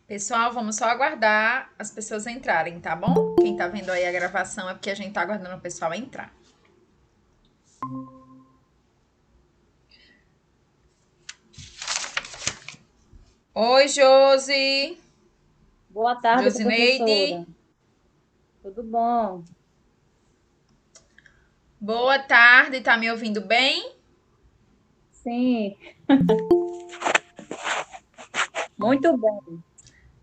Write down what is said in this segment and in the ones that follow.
Pessoal, vamos só aguardar as pessoas entrarem, tá bom? Quem tá vendo aí a gravação é porque a gente tá aguardando o pessoal entrar. Oi, Josi. Boa tarde, Josineide. professora. Tudo bom? Boa tarde, tá me ouvindo bem? Sim, muito bem.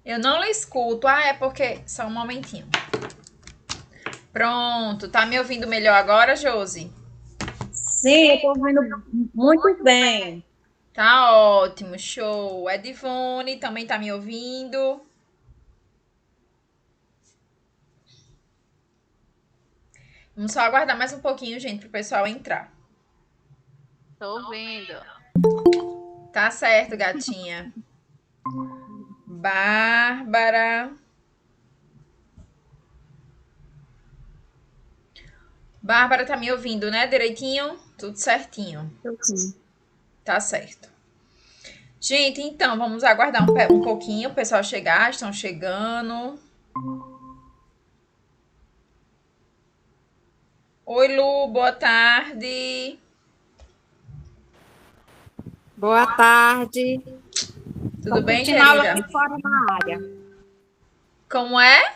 Eu não lhe escuto. Ah, é porque. Só um momentinho. Pronto, tá me ouvindo melhor agora, Josi? Sim, eu estou ouvindo muito bem. Tá ótimo, show. Edivone também tá me ouvindo. Vamos só aguardar mais um pouquinho, gente, pro pessoal entrar. Tô ouvindo. Tá certo, gatinha. Bárbara. Bárbara tá me ouvindo, né? Direitinho? Tudo certinho. Sim. Tá certo. Gente, então, vamos aguardar um pouquinho o pessoal chegar. Estão chegando. Oi, Lu, boa tarde. Boa tarde. Estou Tudo bem, assistindo aula querida? aqui fora na área. Como é?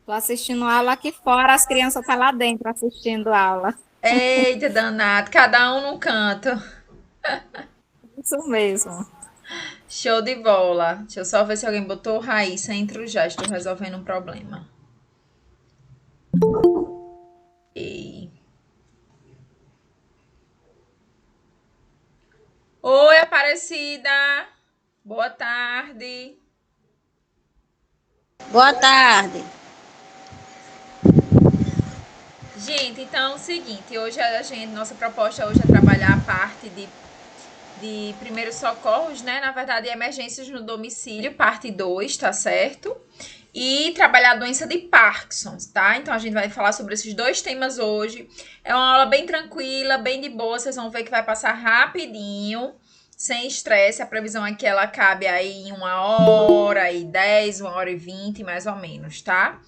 Estou assistindo aula aqui fora, as crianças estão lá dentro assistindo aula. Eita, danado. Cada um num canto. Isso mesmo. Show de bola. Deixa eu só ver se alguém botou Raíssa entre já. Estou resolvendo um problema. Ei. Oi, Aparecida. Boa tarde. Boa tarde. Gente, então é o seguinte, hoje nossa proposta hoje é trabalhar a parte de primeiros socorros, né? Na verdade, emergências no domicílio, parte 2, tá certo? E trabalhar a doença de Parkinson, tá? Então a gente vai falar sobre esses dois temas hoje. É uma aula bem tranquila, bem de boa, vocês vão ver que vai passar rapidinho, sem estresse. A previsão é que ela cabe aí em 1h10, 1h20, mais ou menos, tá?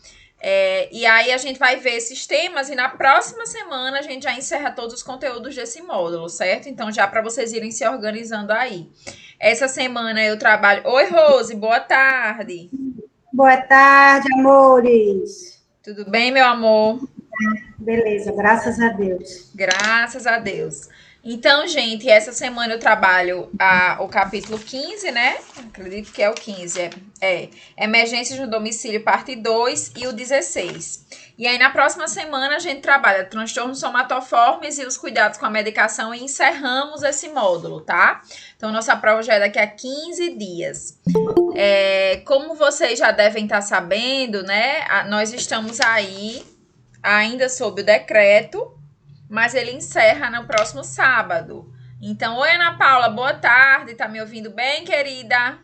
E aí a gente vai ver esses temas e na próxima semana a gente já encerra todos os conteúdos desse módulo, certo? Então já para vocês irem se organizando aí. Essa semana eu trabalho. Oi, Rose, boa tarde. Boa tarde, amores. Tudo bem, meu amor? Beleza, graças a Deus. Graças a Deus. Então, gente, essa semana eu trabalho o capítulo 15, né? Acredito que é o 15. Emergências no domicílio, parte 2 e o 16. E aí, na próxima semana, a gente trabalha transtornos somatoformes e os cuidados com a medicação e encerramos esse módulo, tá? Então, nossa prova já é daqui a 15 dias. Como vocês já devem estar sabendo, né? Nós estamos aí ainda sob o decreto, mas ele encerra no próximo sábado. Então, oi, Ana Paula, boa tarde. Tá me ouvindo bem, querida?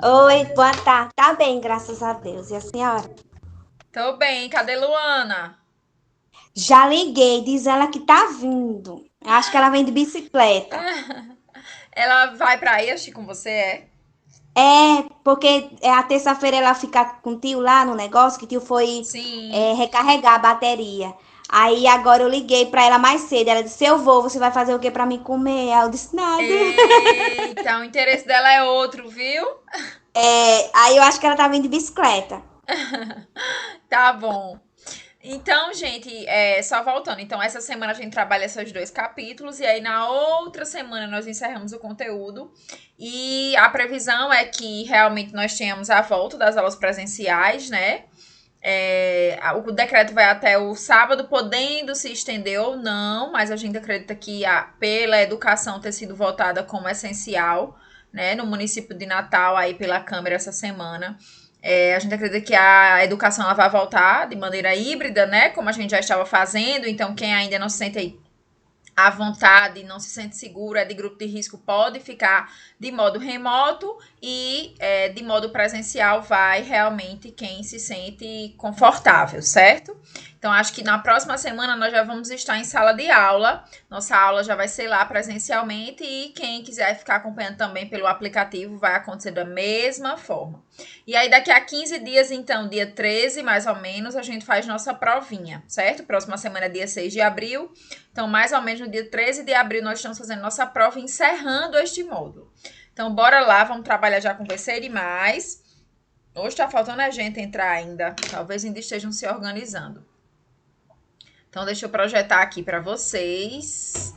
Oi, boa tarde. Tá bem, graças a Deus. E a senhora? Tô bem. Cadê Luana? Já liguei, diz ela que tá vindo. Acho que ela vem de bicicleta. Ela vai pra este com você, é? Porque a terça-feira ela fica com o tio lá no negócio, que o tio foi Sim. recarregar a bateria. Aí agora eu liguei pra ela mais cedo. Ela disse: Eu vou, você vai fazer o que pra me comer? Aí eu disse: Nada. Eita, o interesse dela é outro, viu? Aí eu acho que ela tá vindo de bicicleta. Tá bom. Então, gente, só voltando. Então, essa semana a gente trabalha esses dois capítulos, e aí na outra semana nós encerramos o conteúdo. E a previsão é que realmente nós tenhamos a volta das aulas presenciais, né? O decreto vai até o sábado, podendo se estender ou não, mas a gente acredita que pela educação ter sido votada como essencial, né, no município de Natal, aí pela Câmara essa semana. A gente acredita que a educação ela vai voltar de maneira híbrida, né? Como a gente já estava fazendo. Então, quem ainda não se sente à vontade, não se sente seguro, é de grupo de risco, pode ficar de modo remoto e de modo presencial vai realmente quem se sente confortável, certo? Então, acho que na próxima semana nós já vamos estar em sala de aula. Nossa aula já vai ser lá presencialmente e quem quiser ficar acompanhando também pelo aplicativo vai acontecer da mesma forma. E aí, daqui a 15 dias, então, dia 13, mais ou menos, a gente faz nossa provinha, certo? Próxima semana é dia 6 de abril. Então, mais ou menos no dia 13 de abril, nós estamos fazendo nossa prova, encerrando este módulo. Então, bora lá, vamos trabalhar já com VC e mais. Hoje tá faltando a gente entrar ainda. Talvez ainda estejam se organizando. Então, deixa eu projetar aqui para vocês.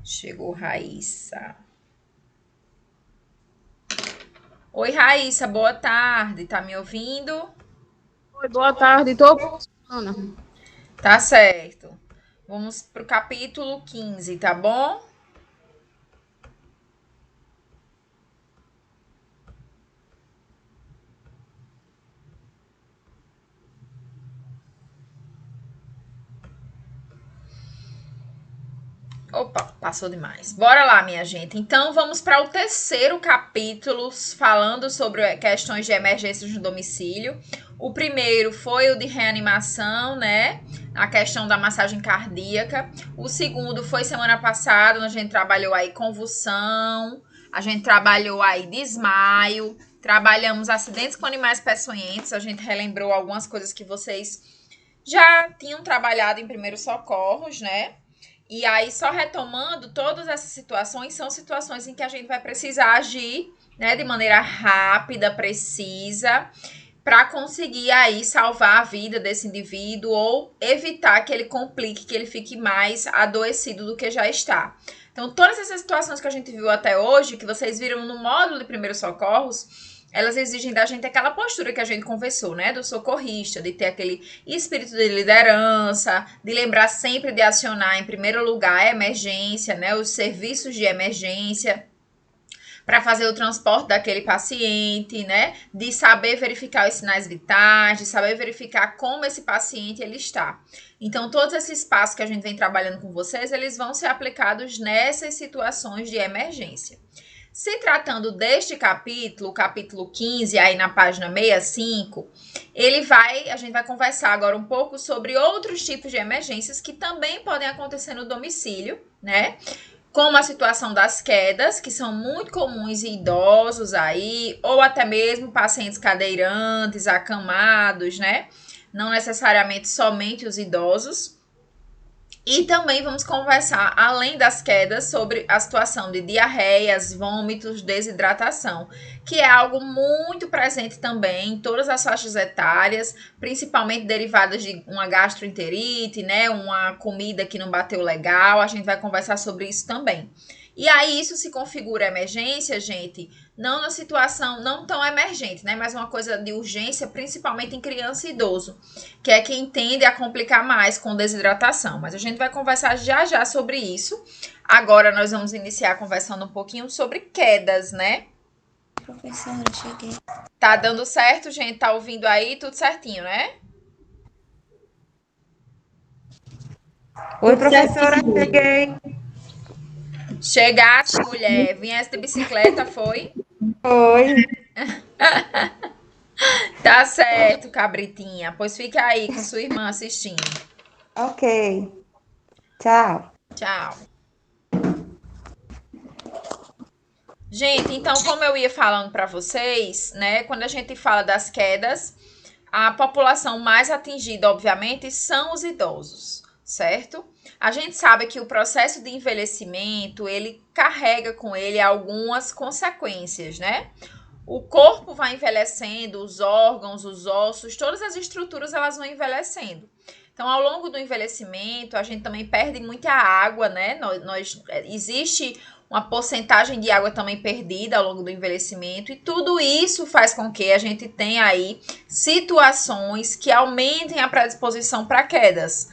Chegou Raíssa. Oi, Raíssa, boa tarde. Tá me ouvindo? Oi, boa tarde. Tô funcionando. Tá certo. Vamos pro capítulo 15, tá bom? Opa, passou demais. Bora lá, minha gente. Então, vamos para o terceiro capítulo, falando sobre questões de emergências no domicílio. O primeiro foi o de reanimação, né? A questão da massagem cardíaca. O segundo foi semana passada, a gente trabalhou aí convulsão, a gente trabalhou aí desmaio, trabalhamos acidentes com animais peçonhentos, a gente relembrou algumas coisas que vocês já tinham trabalhado em primeiros socorros, né? E aí, só retomando, todas essas situações são situações em que a gente vai precisar agir, né, de maneira rápida, precisa, para conseguir aí salvar a vida desse indivíduo ou evitar que ele complique, que ele fique mais adoecido do que já está. Então, todas essas situações que a gente viu até hoje, que vocês viram no módulo de primeiros socorros, elas exigem da gente aquela postura que a gente conversou, né? Do socorrista, de ter aquele espírito de liderança, de lembrar sempre de acionar em primeiro lugar a emergência, né? Os serviços de emergência para fazer o transporte daquele paciente, né? De saber verificar os sinais vitais, de saber verificar como esse paciente ele está. Então, todos esses passos que a gente vem trabalhando com vocês, eles vão ser aplicados nessas situações de emergência. Se tratando deste capítulo, o capítulo 15, aí na página 65, a gente vai conversar agora um pouco sobre outros tipos de emergências que também podem acontecer no domicílio, né? Como a situação das quedas, que são muito comuns em idosos aí, ou até mesmo pacientes cadeirantes, acamados, né? Não necessariamente somente os idosos. E também vamos conversar, além das quedas, sobre a situação de diarreias, vômitos, desidratação, que é algo muito presente também em todas as faixas etárias, principalmente derivadas de uma gastroenterite, né, uma comida que não bateu legal. A gente vai conversar sobre isso também. E aí isso se configura emergência, gente, não na situação não tão emergente, né? Mas uma coisa de urgência, principalmente em criança e idoso, que é quem tende a complicar mais com desidratação. Mas a gente vai conversar já já sobre isso. Agora nós vamos iniciar conversando um pouquinho sobre quedas, né? Professora, cheguei. Tá dando certo, gente? Tá ouvindo aí? Tudo certinho, né? Oi, professora, cheguei. Chegaste, mulher. Viesse de bicicleta, foi? Oi. Tá certo, cabritinha. Pois fica aí com sua irmã assistindo. Ok. Tchau. Tchau. Gente, então, como eu ia falando para vocês, né, quando a gente fala das quedas, a população mais atingida, obviamente, são os idosos, certo? A gente sabe que o processo de envelhecimento, ele carrega com ele algumas consequências, né? O corpo vai envelhecendo, os órgãos, os ossos, todas as estruturas, elas vão envelhecendo. Então, ao longo do envelhecimento, a gente também perde muita água, né? Existe uma porcentagem de água também perdida ao longo do envelhecimento, e tudo isso faz com que a gente tenha aí situações que aumentem a predisposição para quedas.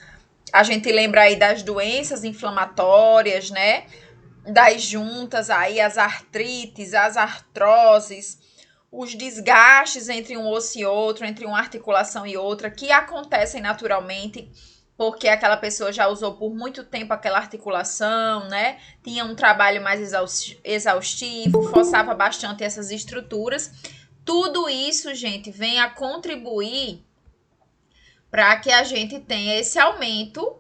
A gente lembra aí das doenças inflamatórias, né? Das juntas aí, as artrites, as artroses, os desgastes entre um osso e outro, entre uma articulação e outra, que acontecem naturalmente porque aquela pessoa já usou por muito tempo aquela articulação, né? Tinha um trabalho mais exaustivo, forçava bastante essas estruturas. Tudo isso, gente, vem a contribuir para que a gente tenha esse aumento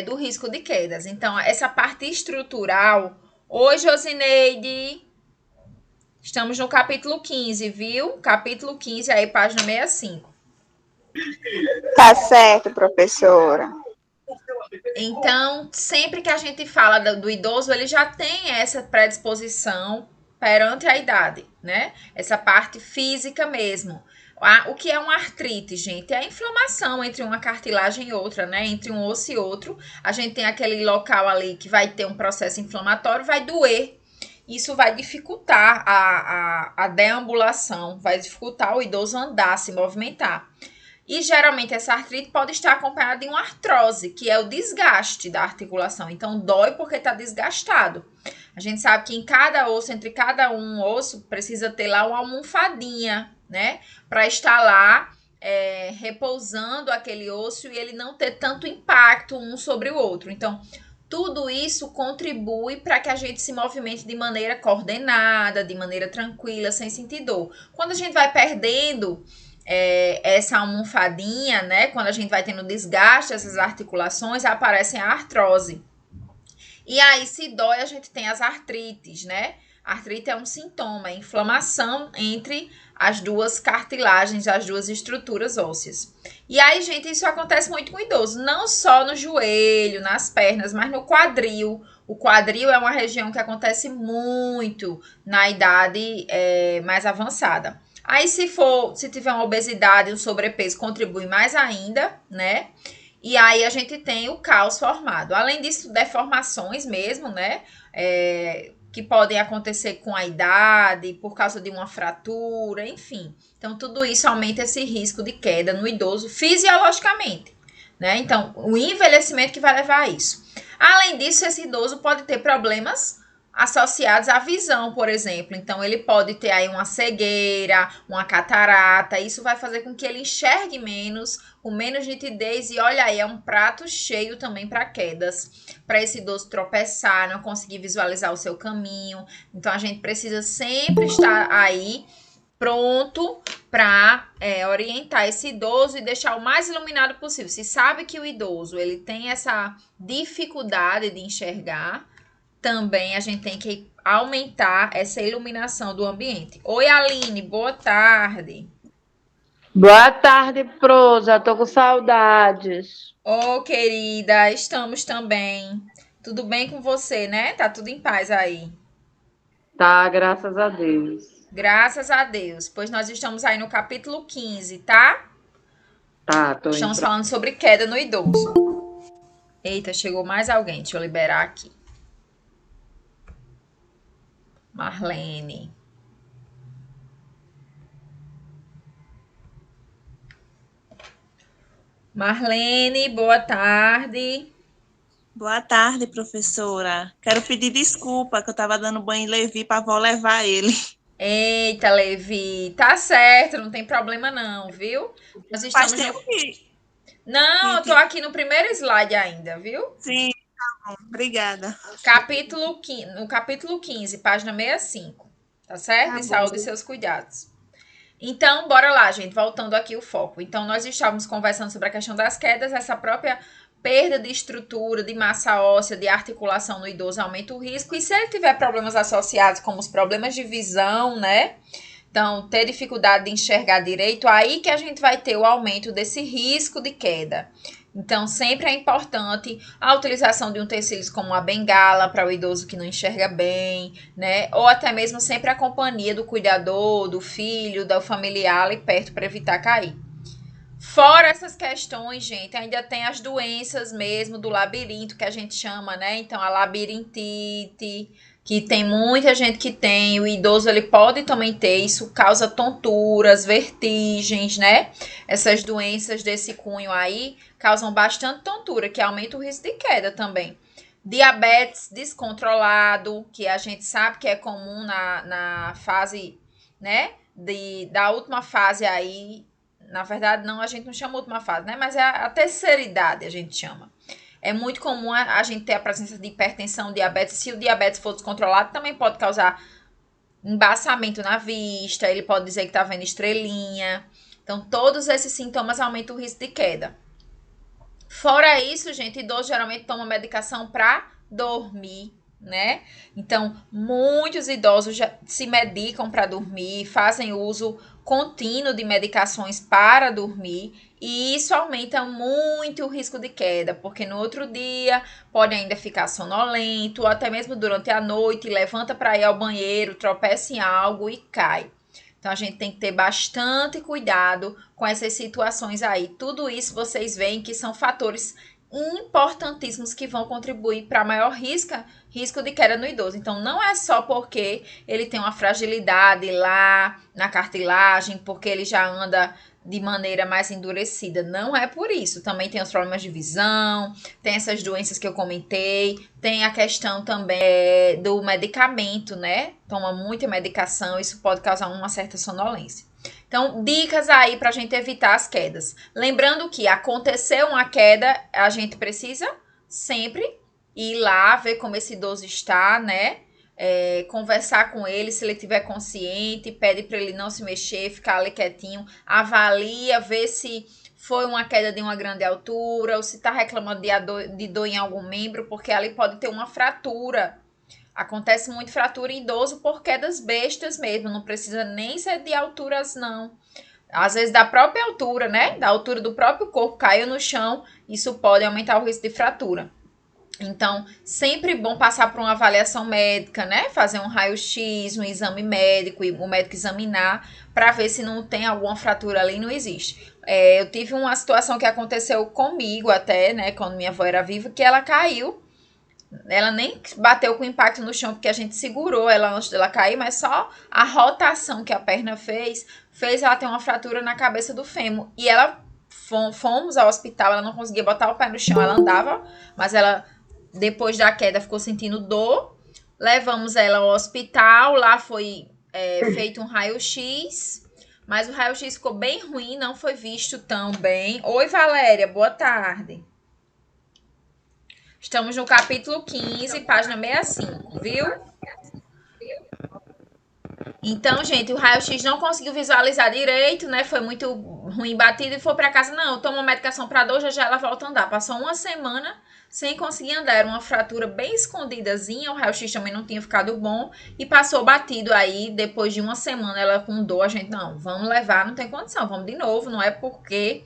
do risco de quedas. Então, essa parte estrutural. Oi, Josineide. Estamos no capítulo 15, viu? Capítulo 15, aí, página 65. Tá certo, professora. Então, sempre que a gente fala do idoso, ele já tem essa predisposição perante a idade, né? Essa parte física mesmo. O que é uma artrite, gente? É a inflamação entre uma cartilagem e outra, né? Entre um osso e outro. A gente tem aquele local ali que vai ter um processo inflamatório, vai doer. Isso vai dificultar a deambulação, vai dificultar o idoso andar, se movimentar. E geralmente essa artrite pode estar acompanhada de uma artrose, que é o desgaste da articulação. Então dói porque está desgastado. A gente sabe que em cada osso, entre cada um osso, precisa ter lá uma almofadinha, né? Para estar lá repousando aquele osso e ele não ter tanto impacto um sobre o outro. Então, tudo isso contribui para que a gente se movimente de maneira coordenada, de maneira tranquila, sem sentir dor. Quando a gente vai perdendo essa almofadinha, né? Quando a gente vai tendo desgaste dessas articulações, aparecem a artrose. E aí, se dói, a gente tem as artrites, né? A artrite é um sintoma, é inflamação entre as duas cartilagens, as duas estruturas ósseas. E aí, gente, isso acontece muito com o idoso, não só no joelho, nas pernas, mas no quadril. O quadril é uma região que acontece muito na idade mais avançada. Aí, se tiver uma obesidade, um sobrepeso, contribui mais ainda, né? E aí, a gente tem o caos formado. Além disso, deformações mesmo, né? Que podem acontecer com a idade, por causa de uma fratura, enfim. Então, tudo isso aumenta esse risco de queda no idoso fisiologicamente, né? Então, o envelhecimento que vai levar a isso. Além disso, esse idoso pode ter problemas associados à visão, por exemplo. Então, ele pode ter aí uma cegueira, uma catarata. Isso vai fazer com que ele enxergue menos, com menos nitidez. E olha aí, é um prato cheio também para quedas. Para esse idoso tropeçar, não conseguir visualizar o seu caminho. Então, a gente precisa sempre estar aí pronto para orientar esse idoso e deixar o mais iluminado possível. Se sabe que o idoso ele tem essa dificuldade de enxergar, também a gente tem que aumentar essa iluminação do ambiente. Oi, Aline, boa tarde. Boa tarde, prosa. Tô com saudades. Ô, querida, estamos também. Tudo bem com você, né? Tá tudo em paz aí. Tá, graças a Deus. Graças a Deus. Pois nós estamos aí no capítulo 15, tá? Tá, tô Estamos indo. falando sobre queda no idoso. Eita, chegou mais alguém. Deixa eu liberar aqui. Marlene. Marlene, boa tarde. Boa tarde, professora. Quero pedir desculpa que eu estava dando banho em Levi para a avó levar ele. Eita, Levi. Tá certo, não tem problema não, viu? Nós Faz estamos tempo que... Não, eu tô aqui no primeiro slide ainda, viu? Sim, tá bom. Obrigada. No capítulo 15, página 65. Tá certo? Tá E bom. saúde e seus cuidados. Então, bora lá, gente. Voltando aqui o foco. Então, nós estávamos conversando sobre a questão das quedas, essa própria perda de estrutura, de massa óssea, de articulação no idoso aumenta o risco. E se ele tiver problemas associados, como os problemas de visão, né? Então, ter dificuldade de enxergar direito, aí que a gente vai ter o aumento desse risco de queda. Então, sempre é importante a utilização de utensílios como a bengala para o idoso que não enxerga bem, né? Ou até mesmo sempre a companhia do cuidador, do filho, do familiar ali perto para evitar cair. Fora essas questões, gente, ainda tem as doenças mesmo do labirinto que a gente chama, né? Então, a labirintite, que tem muita gente que tem, o idoso ele pode também ter, isso causa tonturas, vertigens, né? Essas doenças desse cunho aí causam bastante tontura, que aumenta o risco de queda também. Diabetes descontrolado, que a gente sabe que é comum na fase, né? Da última fase aí, na verdade, não, a gente não chama última fase, né? Mas é a terceira idade, a gente chama. É muito comum a gente ter a presença de hipertensão, diabetes. Se o diabetes for descontrolado, também pode causar embaçamento na vista, ele pode dizer que tá vendo estrelinha. Então, todos esses sintomas aumentam o risco de queda. Fora isso, gente, idoso geralmente toma medicação para dormir, né? Então, muitos idosos já se medicam para dormir, fazem uso contínuo de medicações para dormir, e isso aumenta muito o risco de queda, porque no outro dia pode ainda ficar sonolento, ou até mesmo durante a noite, levanta para ir ao banheiro, tropeça em algo e cai. Então, a gente tem que ter bastante cuidado com essas situações aí. Tudo isso vocês veem que são fatores importantíssimos que vão contribuir para maior risco de queda no idoso. Então, não é só porque ele tem uma fragilidade lá na cartilagem, porque ele já anda de maneira mais endurecida. Não é por isso. Também tem os problemas de visão, tem essas doenças que eu comentei, tem a questão também do medicamento, né? Toma muita medicação, isso pode causar uma certa sonolência. Então, dicas aí pra gente evitar as quedas. Lembrando que aconteceu uma queda, a gente precisa sempre ir lá, ver como esse idoso está, né? Conversar com ele, se ele estiver consciente, pede para ele não se mexer, ficar ali quietinho, avalia, vê se foi uma queda de uma grande altura, ou se está reclamando de dor em algum membro, porque ali pode ter uma fratura. Acontece muito fratura em idoso por quedas bestas mesmo, não precisa nem ser de alturas, não. Às vezes da própria altura, né? Da altura do próprio corpo, caiu no chão, isso pode aumentar o risco de fratura. Então, sempre bom passar por uma avaliação médica, né? Fazer um raio-x, um exame médico, e o médico examinar para ver se não tem alguma fratura ali, não existe. Eu tive uma situação que aconteceu comigo até, né? Quando minha avó era viva, que ela caiu. Ela nem bateu com impacto no chão, porque a gente segurou ela antes dela cair, mas só a rotação que a perna fez ela ter uma fratura na cabeça do fêmur. E ela, fomos ao hospital, ela não conseguia botar o pé no chão, ela andava, mas ela... Depois da queda ficou sentindo dor, levamos ela ao hospital, lá foi feito um raio-x, mas o raio-x ficou bem ruim, não foi visto tão bem. Oi, Valéria, boa tarde. Estamos no capítulo 15, página 65, viu? Então, gente, o raio-x não conseguiu visualizar direito, né? Foi muito ruim batido e foi para casa. Não, toma medicação para dor, já ela volta a andar. Passou uma semana sem conseguir andar. Era uma fratura bem escondidazinha, o raio-x também não tinha ficado bom e passou batido aí. Depois de uma semana ela com dor, a gente, não, vamos levar, não tem condição, vamos de novo, não é porque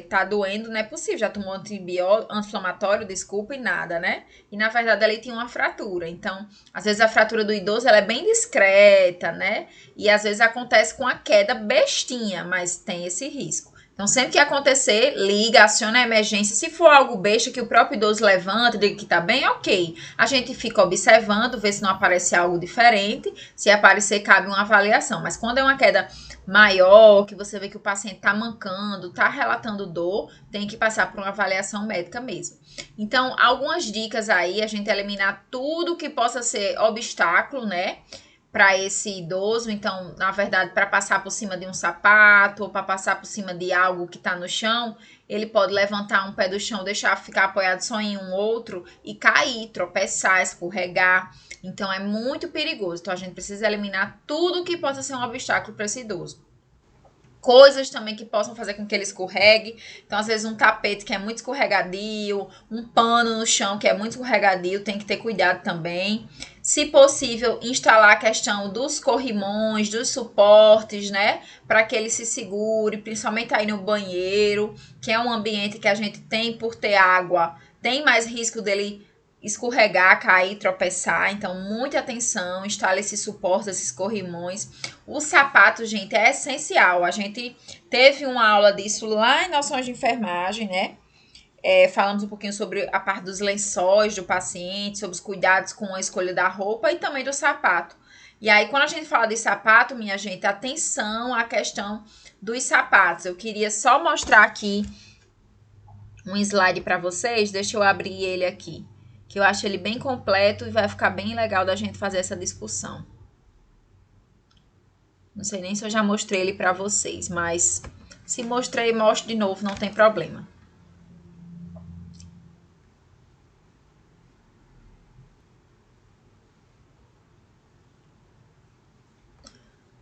tá doendo, não é possível, já tomou antibiótico, anti-inflamatório, desculpa, e nada, né? E na verdade ali tinha uma fratura, então às vezes a fratura do idoso ela é bem discreta, né? E às vezes acontece com a queda bestinha, mas tem esse risco. Então, sempre que acontecer, liga, aciona a emergência. Se for algo besta que o próprio idoso levanta, diga que tá bem, ok. A gente fica observando, vê se não aparece algo diferente. Se aparecer, cabe uma avaliação. Mas quando é uma queda maior, que você vê que o paciente tá mancando, tá relatando dor, tem que passar por uma avaliação médica mesmo. Então, algumas dicas aí, a gente eliminar tudo que possa ser obstáculo, né? Para esse idoso, então, na verdade, para passar por cima de um sapato ou para passar por cima de algo que está no chão, ele pode levantar um pé do chão, deixar ficar apoiado só em um outro e cair, tropeçar, escorregar. Então, é muito perigoso. Então, a gente precisa eliminar tudo que possa ser um obstáculo para esse idoso. Coisas também que possam fazer com que ele escorregue. Então, às vezes, um tapete que é muito escorregadio, um pano no chão que é muito escorregadio, tem que ter cuidado também. Se possível, instalar a questão dos corrimões, dos suportes, né? Para que ele se segure, principalmente aí no banheiro, que é um ambiente que a gente tem por ter água, tem mais risco dele escorregar, cair, tropeçar. Então, muita atenção, instala esses suportes, esses corrimões. O sapato, gente, é essencial. A gente teve uma aula disso lá em noções de enfermagem, né? Falamos um pouquinho sobre a parte dos lençóis do paciente, sobre os cuidados com a escolha da roupa e também do sapato. E aí, quando a gente fala de sapato, minha gente, atenção à questão dos sapatos. Eu queria só mostrar aqui um slide para vocês. Deixa eu abrir ele aqui, que eu acho ele bem completo e vai ficar bem legal da gente fazer essa discussão. Não sei nem se eu já mostrei ele pra vocês, mas se mostrei, mostro de novo, não tem problema.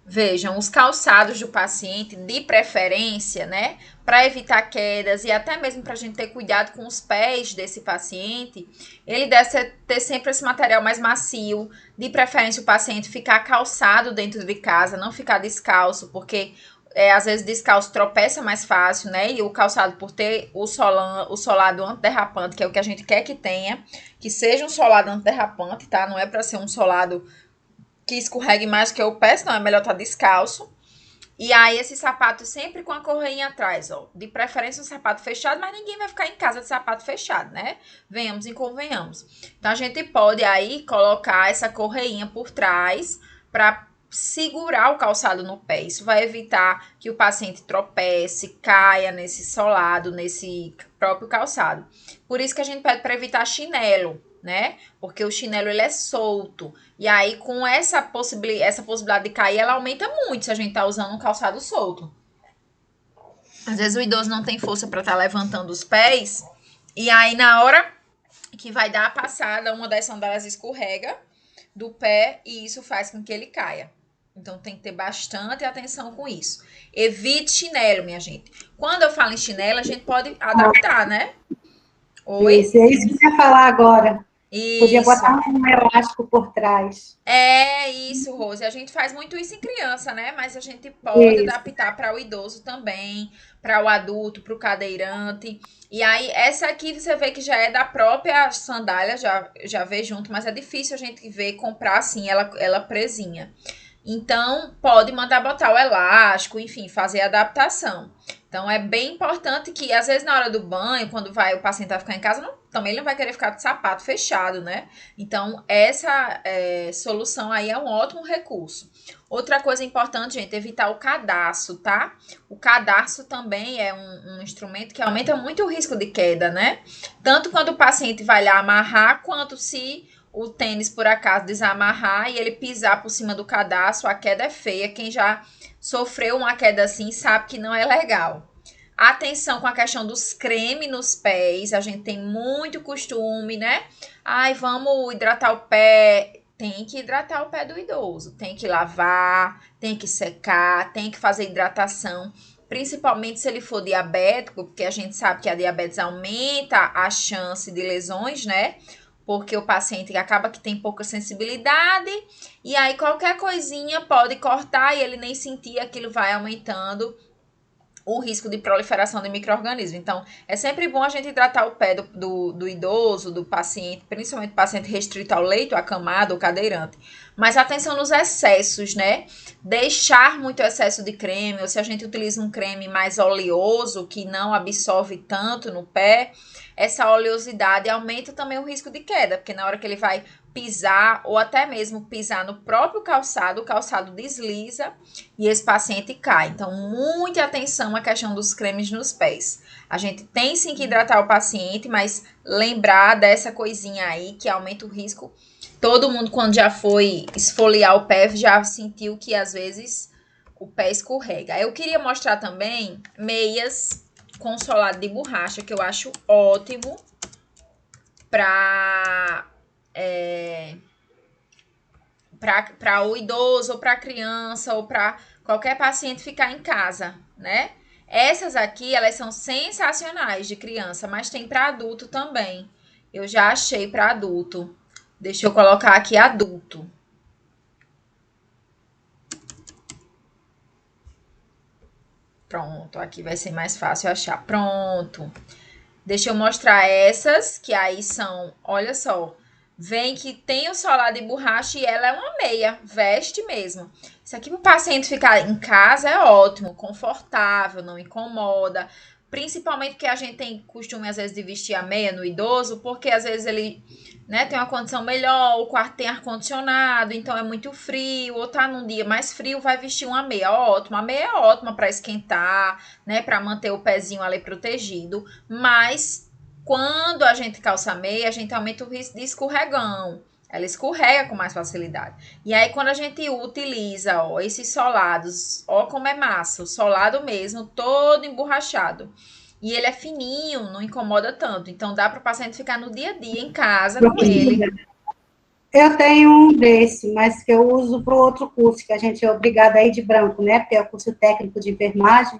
Vejam, os calçados do paciente, de preferência, né? Para evitar quedas e até mesmo para a gente ter cuidado com os pés desse paciente, ele deve ter sempre esse material mais macio. De preferência, o paciente ficar calçado dentro de casa, não ficar descalço, porque às vezes descalço tropeça mais fácil, né? E o calçado, por ter o solado antiderrapante, que é o que a gente quer que tenha, que seja um solado antiderrapante, tá? Não é para ser um solado que escorregue mais que o pé, senão é melhor estar descalço. E aí, esse sapato sempre com a correinha atrás, ó. De preferência, um sapato fechado, mas ninguém vai ficar em casa de sapato fechado, né? Venhamos e convenhamos. Então, a gente pode aí colocar essa correinha por trás para segurar o calçado no pé. Isso vai evitar que o paciente tropece, caia nesse solado, nesse próprio calçado. Por isso que a gente pede para evitar chinelo, né? Porque o chinelo, ele é solto. E aí, com essa possibilidade de cair, ela aumenta muito se a gente tá usando um calçado solto. Às vezes o idoso não tem força para estar levantando os pés. E aí, na hora que vai dar a passada, uma das sandálias escorrega do pé e isso faz com que ele caia. Então, tem que ter bastante atenção com isso. Evite chinelo, minha gente. Quando eu falo em chinelo, a gente pode adaptar, né? Oi? Isso, é isso que eu ia falar agora. Isso. Podia botar um elástico por trás. É isso, Rose. A gente faz muito isso em criança, né? Mas a gente pode Isso. adaptar para o idoso também, para o adulto, para o cadeirante. E aí, essa aqui você vê que já é da própria sandália, já vê junto, mas é difícil a gente ver comprar assim, ela presinha. Então, pode mandar botar o elástico, enfim, fazer a adaptação. Então, é bem importante que, às vezes, na hora do banho, quando o paciente vai ficar em casa, também ele não vai querer ficar de sapato fechado, né? Então, essa solução aí é um ótimo recurso. Outra coisa importante, gente, é evitar o cadarço, tá? O cadarço também é um instrumento que aumenta muito o risco de queda, né? Tanto quando o paciente vai lá amarrar, quanto se o tênis, por acaso, desamarrar e ele pisar por cima do cadarço, a queda é feia. Quem já sofreu uma queda assim sabe que não é legal. Atenção com a questão dos cremes nos pés. A gente tem muito costume, né? Ai, vamos hidratar o pé. Tem que hidratar o pé do idoso. Tem que lavar, tem que secar, tem que fazer hidratação. Principalmente se ele for diabético, porque a gente sabe que a diabetes aumenta a chance de lesões, né? Porque o paciente acaba que tem pouca sensibilidade, e aí qualquer coisinha pode cortar e ele nem sentir, aquilo vai aumentando o risco de proliferação de micro-organismos. Então, é sempre bom a gente hidratar o pé do idoso, do paciente, principalmente paciente restrito ao leito, acamado ou cadeirante. Mas atenção nos excessos, né? Deixar muito excesso de creme, ou se a gente utiliza um creme mais oleoso, que não absorve tanto no pé, essa oleosidade aumenta também o risco de queda, porque na hora que ele vai pisar, ou até mesmo pisar no próprio calçado, o calçado desliza e esse paciente cai. Então, muita atenção à questão dos cremes nos pés. A gente tem sim que hidratar o paciente, mas lembrar dessa coisinha aí que aumenta o risco. Todo mundo, quando já foi esfoliar o pé, já sentiu que às vezes o pé escorrega. Eu queria mostrar também meias com solado de borracha, que eu acho ótimo para o idoso, ou para criança, ou para qualquer paciente ficar em casa, né? Essas aqui, elas são sensacionais de criança, mas tem para adulto também. Eu já achei para adulto. Deixa eu colocar aqui adulto. Pronto, aqui vai ser mais fácil achar. Pronto. Deixa eu mostrar essas, que aí são, olha só, vem que tem o solado de borracha e ela é uma meia, veste mesmo. Isso aqui para o paciente ficar em casa é ótimo, confortável, não incomoda. Principalmente porque a gente tem costume, às vezes, de vestir a meia no idoso, porque às vezes ele, né, tem uma condição melhor, o quarto tem ar-condicionado, então é muito frio, ou tá num dia mais frio, vai vestir uma meia, ótimo. A meia é ótima para esquentar, né, para manter o pezinho ali protegido, mas quando a gente calça a meia, a gente aumenta o risco de escorregão. Ela escorrega com mais facilidade. E aí, quando a gente utiliza, ó, esses solados, ó como é massa, o solado mesmo, todo emborrachado. E ele é fininho, não incomoda tanto. Então, dá para o paciente ficar no dia a dia em casa com ele. Eu tenho um desse, mas que eu uso para o outro curso, que a gente é obrigada a ir de branco, né? Porque é o curso técnico de enfermagem.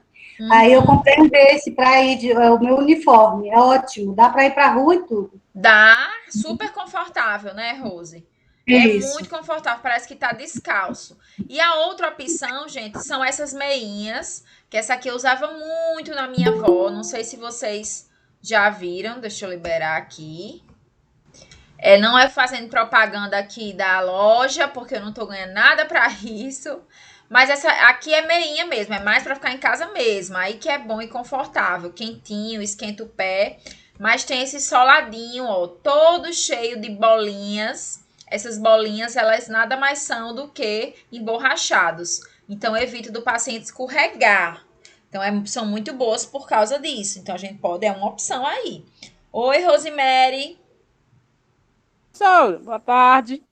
Aí eu comprei um desse para ir, é o meu uniforme, é ótimo, dá para ir para a rua e tudo. Dá, super confortável, né, Rose? É Isso. muito confortável, parece que tá descalço. E a outra opção, gente, são essas meinhas, que essa aqui eu usava muito na minha avó, não sei se vocês já viram, deixa eu liberar aqui. Não é fazendo propaganda aqui da loja, porque eu não tô ganhando nada pra isso. Mas essa aqui é meinha mesmo, é mais pra ficar em casa mesmo. Aí que é bom e confortável, quentinho, esquenta o pé. Mas tem esse soladinho, ó, todo cheio de bolinhas. Essas bolinhas, elas nada mais são do que emborrachados. Então, evita do paciente escorregar. Então, são muito boas por causa disso. Então, a gente pode, é uma opção aí. Oi, Rosemary. Professora, boa tarde.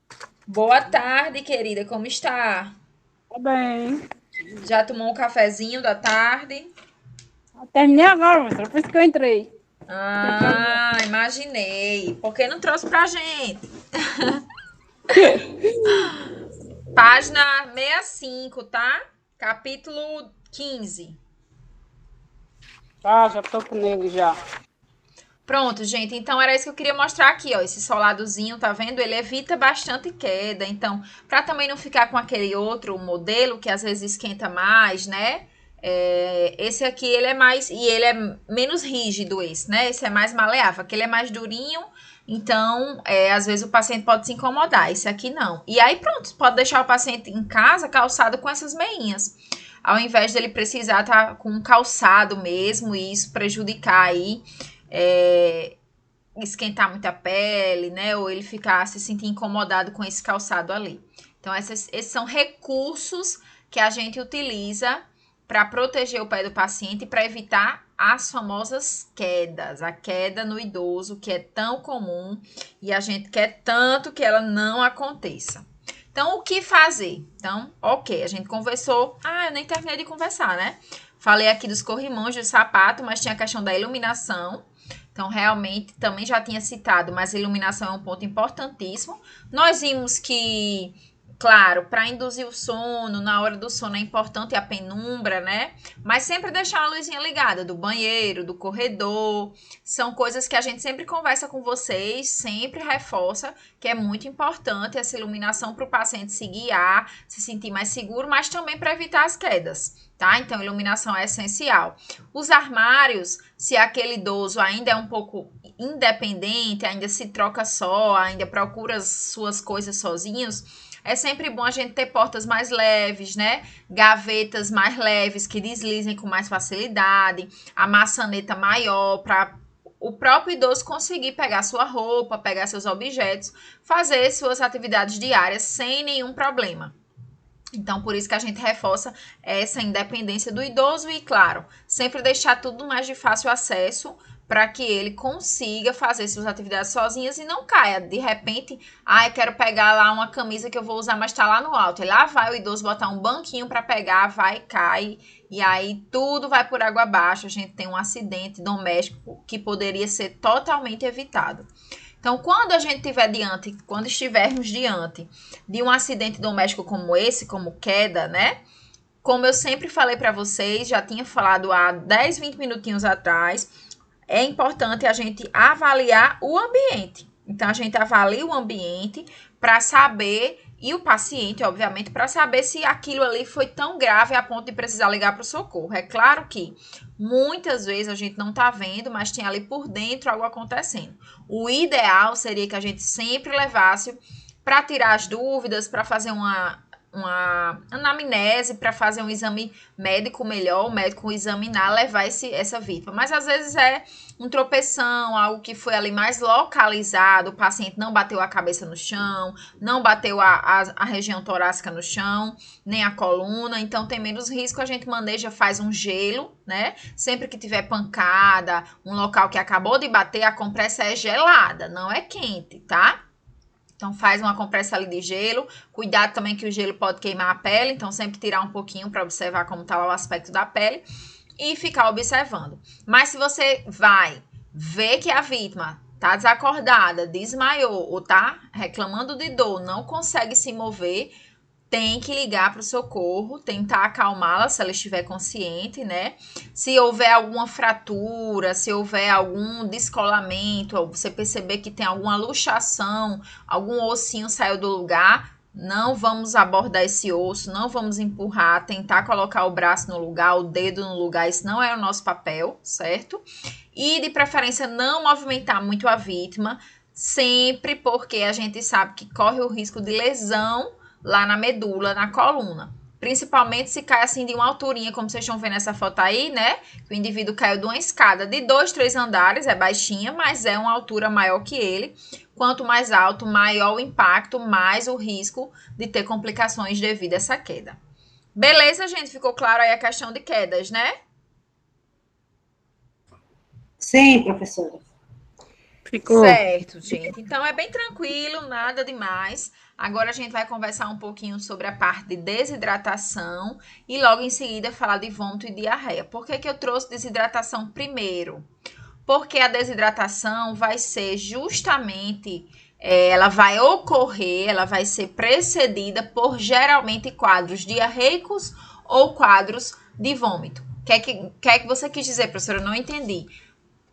Boa tarde, querida. Como está? Tá bem. Já tomou um cafezinho da tarde? Terminei agora, professora, por isso que eu entrei. Ah, imaginei. Por que não trouxe pra gente? Página 65, tá? Capítulo 15. Tá, já tô com ele já. Pronto, gente. Então, era isso que eu queria mostrar aqui, ó. Esse soladozinho, tá vendo? Ele evita bastante queda. Então, pra também não ficar com aquele outro modelo que às vezes esquenta mais, né? Esse aqui, ele é mais... E ele é menos rígido, esse, né? Esse é mais maleável. Aquele é mais durinho. Então, às vezes o paciente pode se incomodar. Esse aqui, não. E aí, pronto. Pode deixar o paciente em casa calçado com essas meinhas. Ao invés dele precisar estar com um calçado mesmo e isso prejudicar aí... esquentar muito a pele, né? Ou ele ficar se sentir incomodado com esse calçado ali. Então, esses são recursos que a gente utiliza para proteger o pé do paciente e para evitar as famosas quedas. A queda no idoso, que é tão comum e a gente quer tanto que ela não aconteça. Então, o que fazer? Então, ok, a gente conversou. Eu nem terminei de conversar, né? Falei aqui dos corrimãos, do sapato, mas tinha a questão da iluminação. Então, realmente, também já tinha citado, mas a iluminação é um ponto importantíssimo. Nós vimos que, claro, para induzir o sono, na hora do sono é importante a penumbra, né? Mas sempre deixar a luzinha ligada do banheiro, do corredor. São coisas que a gente sempre conversa com vocês, sempre reforça que é muito importante essa iluminação para o paciente se guiar, se sentir mais seguro, mas também para evitar as quedas. Tá? Então, iluminação é essencial. Os armários, se aquele idoso ainda é um pouco independente, ainda se troca só, ainda procura as suas coisas sozinhos, é sempre bom a gente ter portas mais leves, né? Gavetas mais leves que deslizem com mais facilidade, a maçaneta maior para o próprio idoso conseguir pegar sua roupa, pegar seus objetos, fazer suas atividades diárias sem nenhum problema. Então, por isso que a gente reforça essa independência do idoso e, claro, sempre deixar tudo mais de fácil acesso para que ele consiga fazer suas atividades sozinhas e não caia. De repente, eu quero pegar lá uma camisa que eu vou usar, mas está lá no alto. E lá vai o idoso botar um banquinho para pegar, vai, cai, e aí tudo vai por água abaixo. A gente tem um acidente doméstico que poderia ser totalmente evitado. Então, quando estivermos diante de um acidente doméstico como esse, como queda, né? Como eu sempre falei para vocês, já tinha falado há 10, 20 minutinhos atrás, é importante a gente avaliar o ambiente. Então, a gente avalia o ambiente para saber, e o paciente, obviamente, para saber se aquilo ali foi tão grave a ponto de precisar ligar para o socorro. É claro que muitas vezes a gente não está vendo, mas tem ali por dentro algo acontecendo. O ideal seria que a gente sempre levasse para tirar as dúvidas, para fazer uma anamnese, para fazer um exame médico melhor, o médico examinar, levar essa vítima. Mas às vezes é um tropeção, algo que foi ali mais localizado, o paciente não bateu a cabeça no chão, não bateu a região torácica no chão, nem a coluna, então tem menos risco, a gente maneja, faz um gelo, né? Sempre que tiver pancada, um local que acabou de bater, a compressa é gelada, não é quente, tá? Então, faz uma compressa ali de gelo. Cuidado também que o gelo pode queimar a pele. Então, sempre tirar um pouquinho para observar como tá lá o aspecto da pele. E ficar observando. Mas se você vai ver que a vítima tá desacordada, desmaiou ou tá reclamando de dor, não consegue se mover, tem que ligar para o socorro, tentar acalmá-la se ela estiver consciente, né? Se houver alguma fratura, se houver algum descolamento, ou você perceber que tem alguma luxação, algum ossinho saiu do lugar, não vamos abordar esse osso, não vamos empurrar, tentar colocar o braço no lugar, o dedo no lugar, isso não é o nosso papel, certo? E de preferência não movimentar muito a vítima, sempre porque a gente sabe que corre o risco de lesão lá na medula, na coluna. Principalmente se cai assim de uma alturinha, como vocês estão vendo nessa foto aí, né? O indivíduo caiu de uma escada de 2, 3 andares, é baixinha, mas é uma altura maior que ele. Quanto mais alto, maior o impacto, mais o risco de ter complicações devido a essa queda. Beleza, gente? Ficou claro aí a questão de quedas, né? Sim, professora. Ficou. Certo, gente. Então é bem tranquilo, nada demais. Agora a gente vai conversar um pouquinho sobre a parte de desidratação e logo em seguida falar de vômito e diarreia. Por que que eu trouxe desidratação primeiro? Porque a desidratação vai ser justamente, ela vai ocorrer, ela vai ser precedida por geralmente quadros diarreicos ou quadros de vômito. O que é que você quis dizer, professora? Eu não entendi.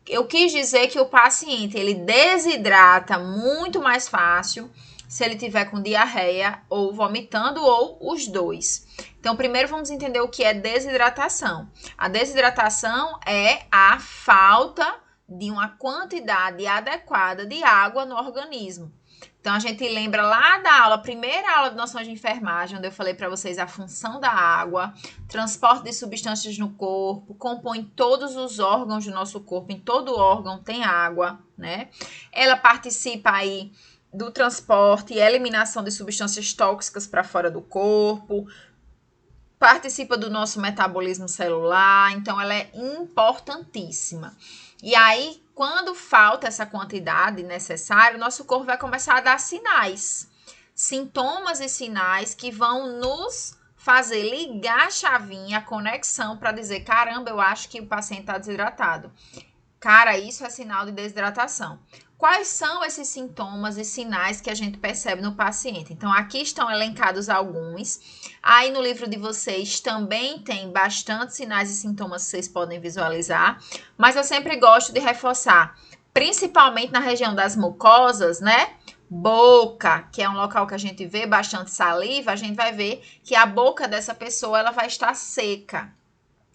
Eu quis dizer que o paciente, ele desidrata muito mais fácil se ele tiver com diarreia ou vomitando ou os dois. Então, primeiro vamos entender o que é desidratação. A desidratação é a falta de uma quantidade adequada de água no organismo. Então, a gente lembra lá da aula, primeira aula de noções de enfermagem, onde eu falei para vocês a função da água, transporte de substâncias no corpo, compõe todos os órgãos do nosso corpo, em todo órgão tem água, né? Ela participa aí do transporte e eliminação de substâncias tóxicas para fora do corpo, participa do nosso metabolismo celular, então ela é importantíssima. E aí, quando falta essa quantidade necessária, o nosso corpo vai começar a dar sinais, sintomas e sinais que vão nos fazer ligar a chavinha, a conexão para dizer, caramba, eu acho que o paciente está desidratado. Cara, isso é sinal de desidratação. Quais são esses sintomas e sinais que a gente percebe no paciente? Então, aqui estão elencados alguns. Aí no livro de vocês também tem bastante sinais e sintomas que vocês podem visualizar. Mas eu sempre gosto de reforçar, principalmente na região das mucosas, né? Boca, que é um local que a gente vê bastante saliva, a gente vai ver que a boca dessa pessoa ela vai estar seca.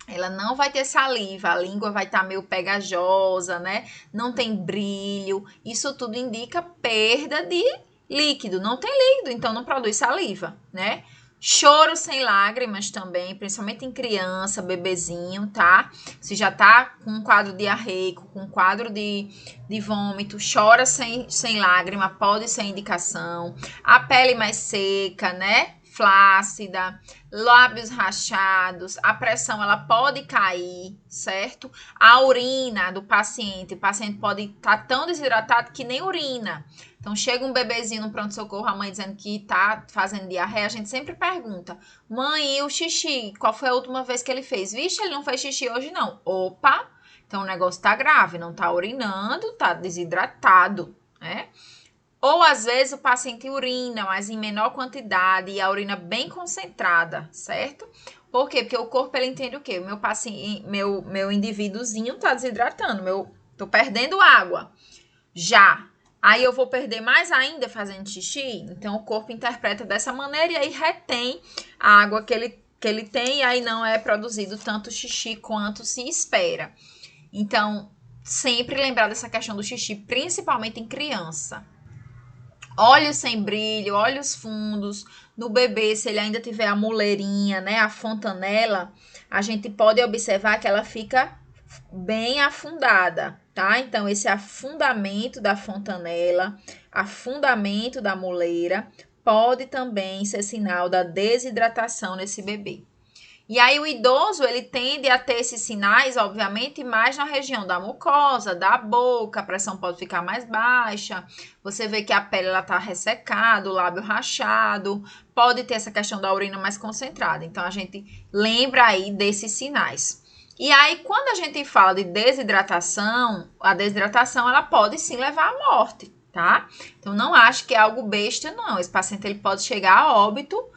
Ela não vai ter saliva, a língua vai estar meio pegajosa, né? Não tem brilho. Isso tudo indica perda de líquido. Não tem líquido, então não produz saliva, né? Choro sem lágrimas também, principalmente em criança, bebezinho, tá? Se já tá com um quadro diarreico, com um quadro de vômito, chora sem lágrima, pode ser indicação. A pele mais seca, né? Flácida, lábios rachados, a pressão ela pode cair, certo? A urina do paciente, o paciente pode estar tão desidratado que nem urina. Então, chega um bebezinho no pronto-socorro, a mãe dizendo que tá fazendo diarreia, a gente sempre pergunta, mãe, e o xixi? Qual foi a última vez que ele fez? Vixe, ele não fez xixi hoje não. Opa, então o negócio tá grave, não tá urinando, tá desidratado, né? Ou, às vezes, o paciente urina, mas em menor quantidade e a urina bem concentrada, certo? Por quê? Porque o corpo, ele entende o quê? O meu paciente, meu indivíduozinho tá desidratando, tô perdendo água. Já. Aí eu vou perder mais ainda fazendo xixi? Então, o corpo interpreta dessa maneira e aí retém a água que ele tem e aí não é produzido tanto xixi quanto se espera. Então, sempre lembrar dessa questão do xixi, principalmente em criança. Olhos sem brilho, olhos fundos. No bebê, se ele ainda tiver a moleirinha, né, a fontanela, a gente pode observar que ela fica bem afundada, tá? Então, esse afundamento da fontanela, afundamento da moleira, pode também ser sinal da desidratação nesse bebê. E aí o idoso, ele tende a ter esses sinais, obviamente, mais na região da mucosa, da boca, a pressão pode ficar mais baixa, você vê que a pele ela tá ressecada, o lábio rachado, pode ter essa questão da urina mais concentrada. Então, a gente lembra aí desses sinais. E aí, quando a gente fala de desidratação, a desidratação, ela pode sim levar à morte, tá? Então, não acho que é algo besta, não. Esse paciente, ele pode chegar a óbito,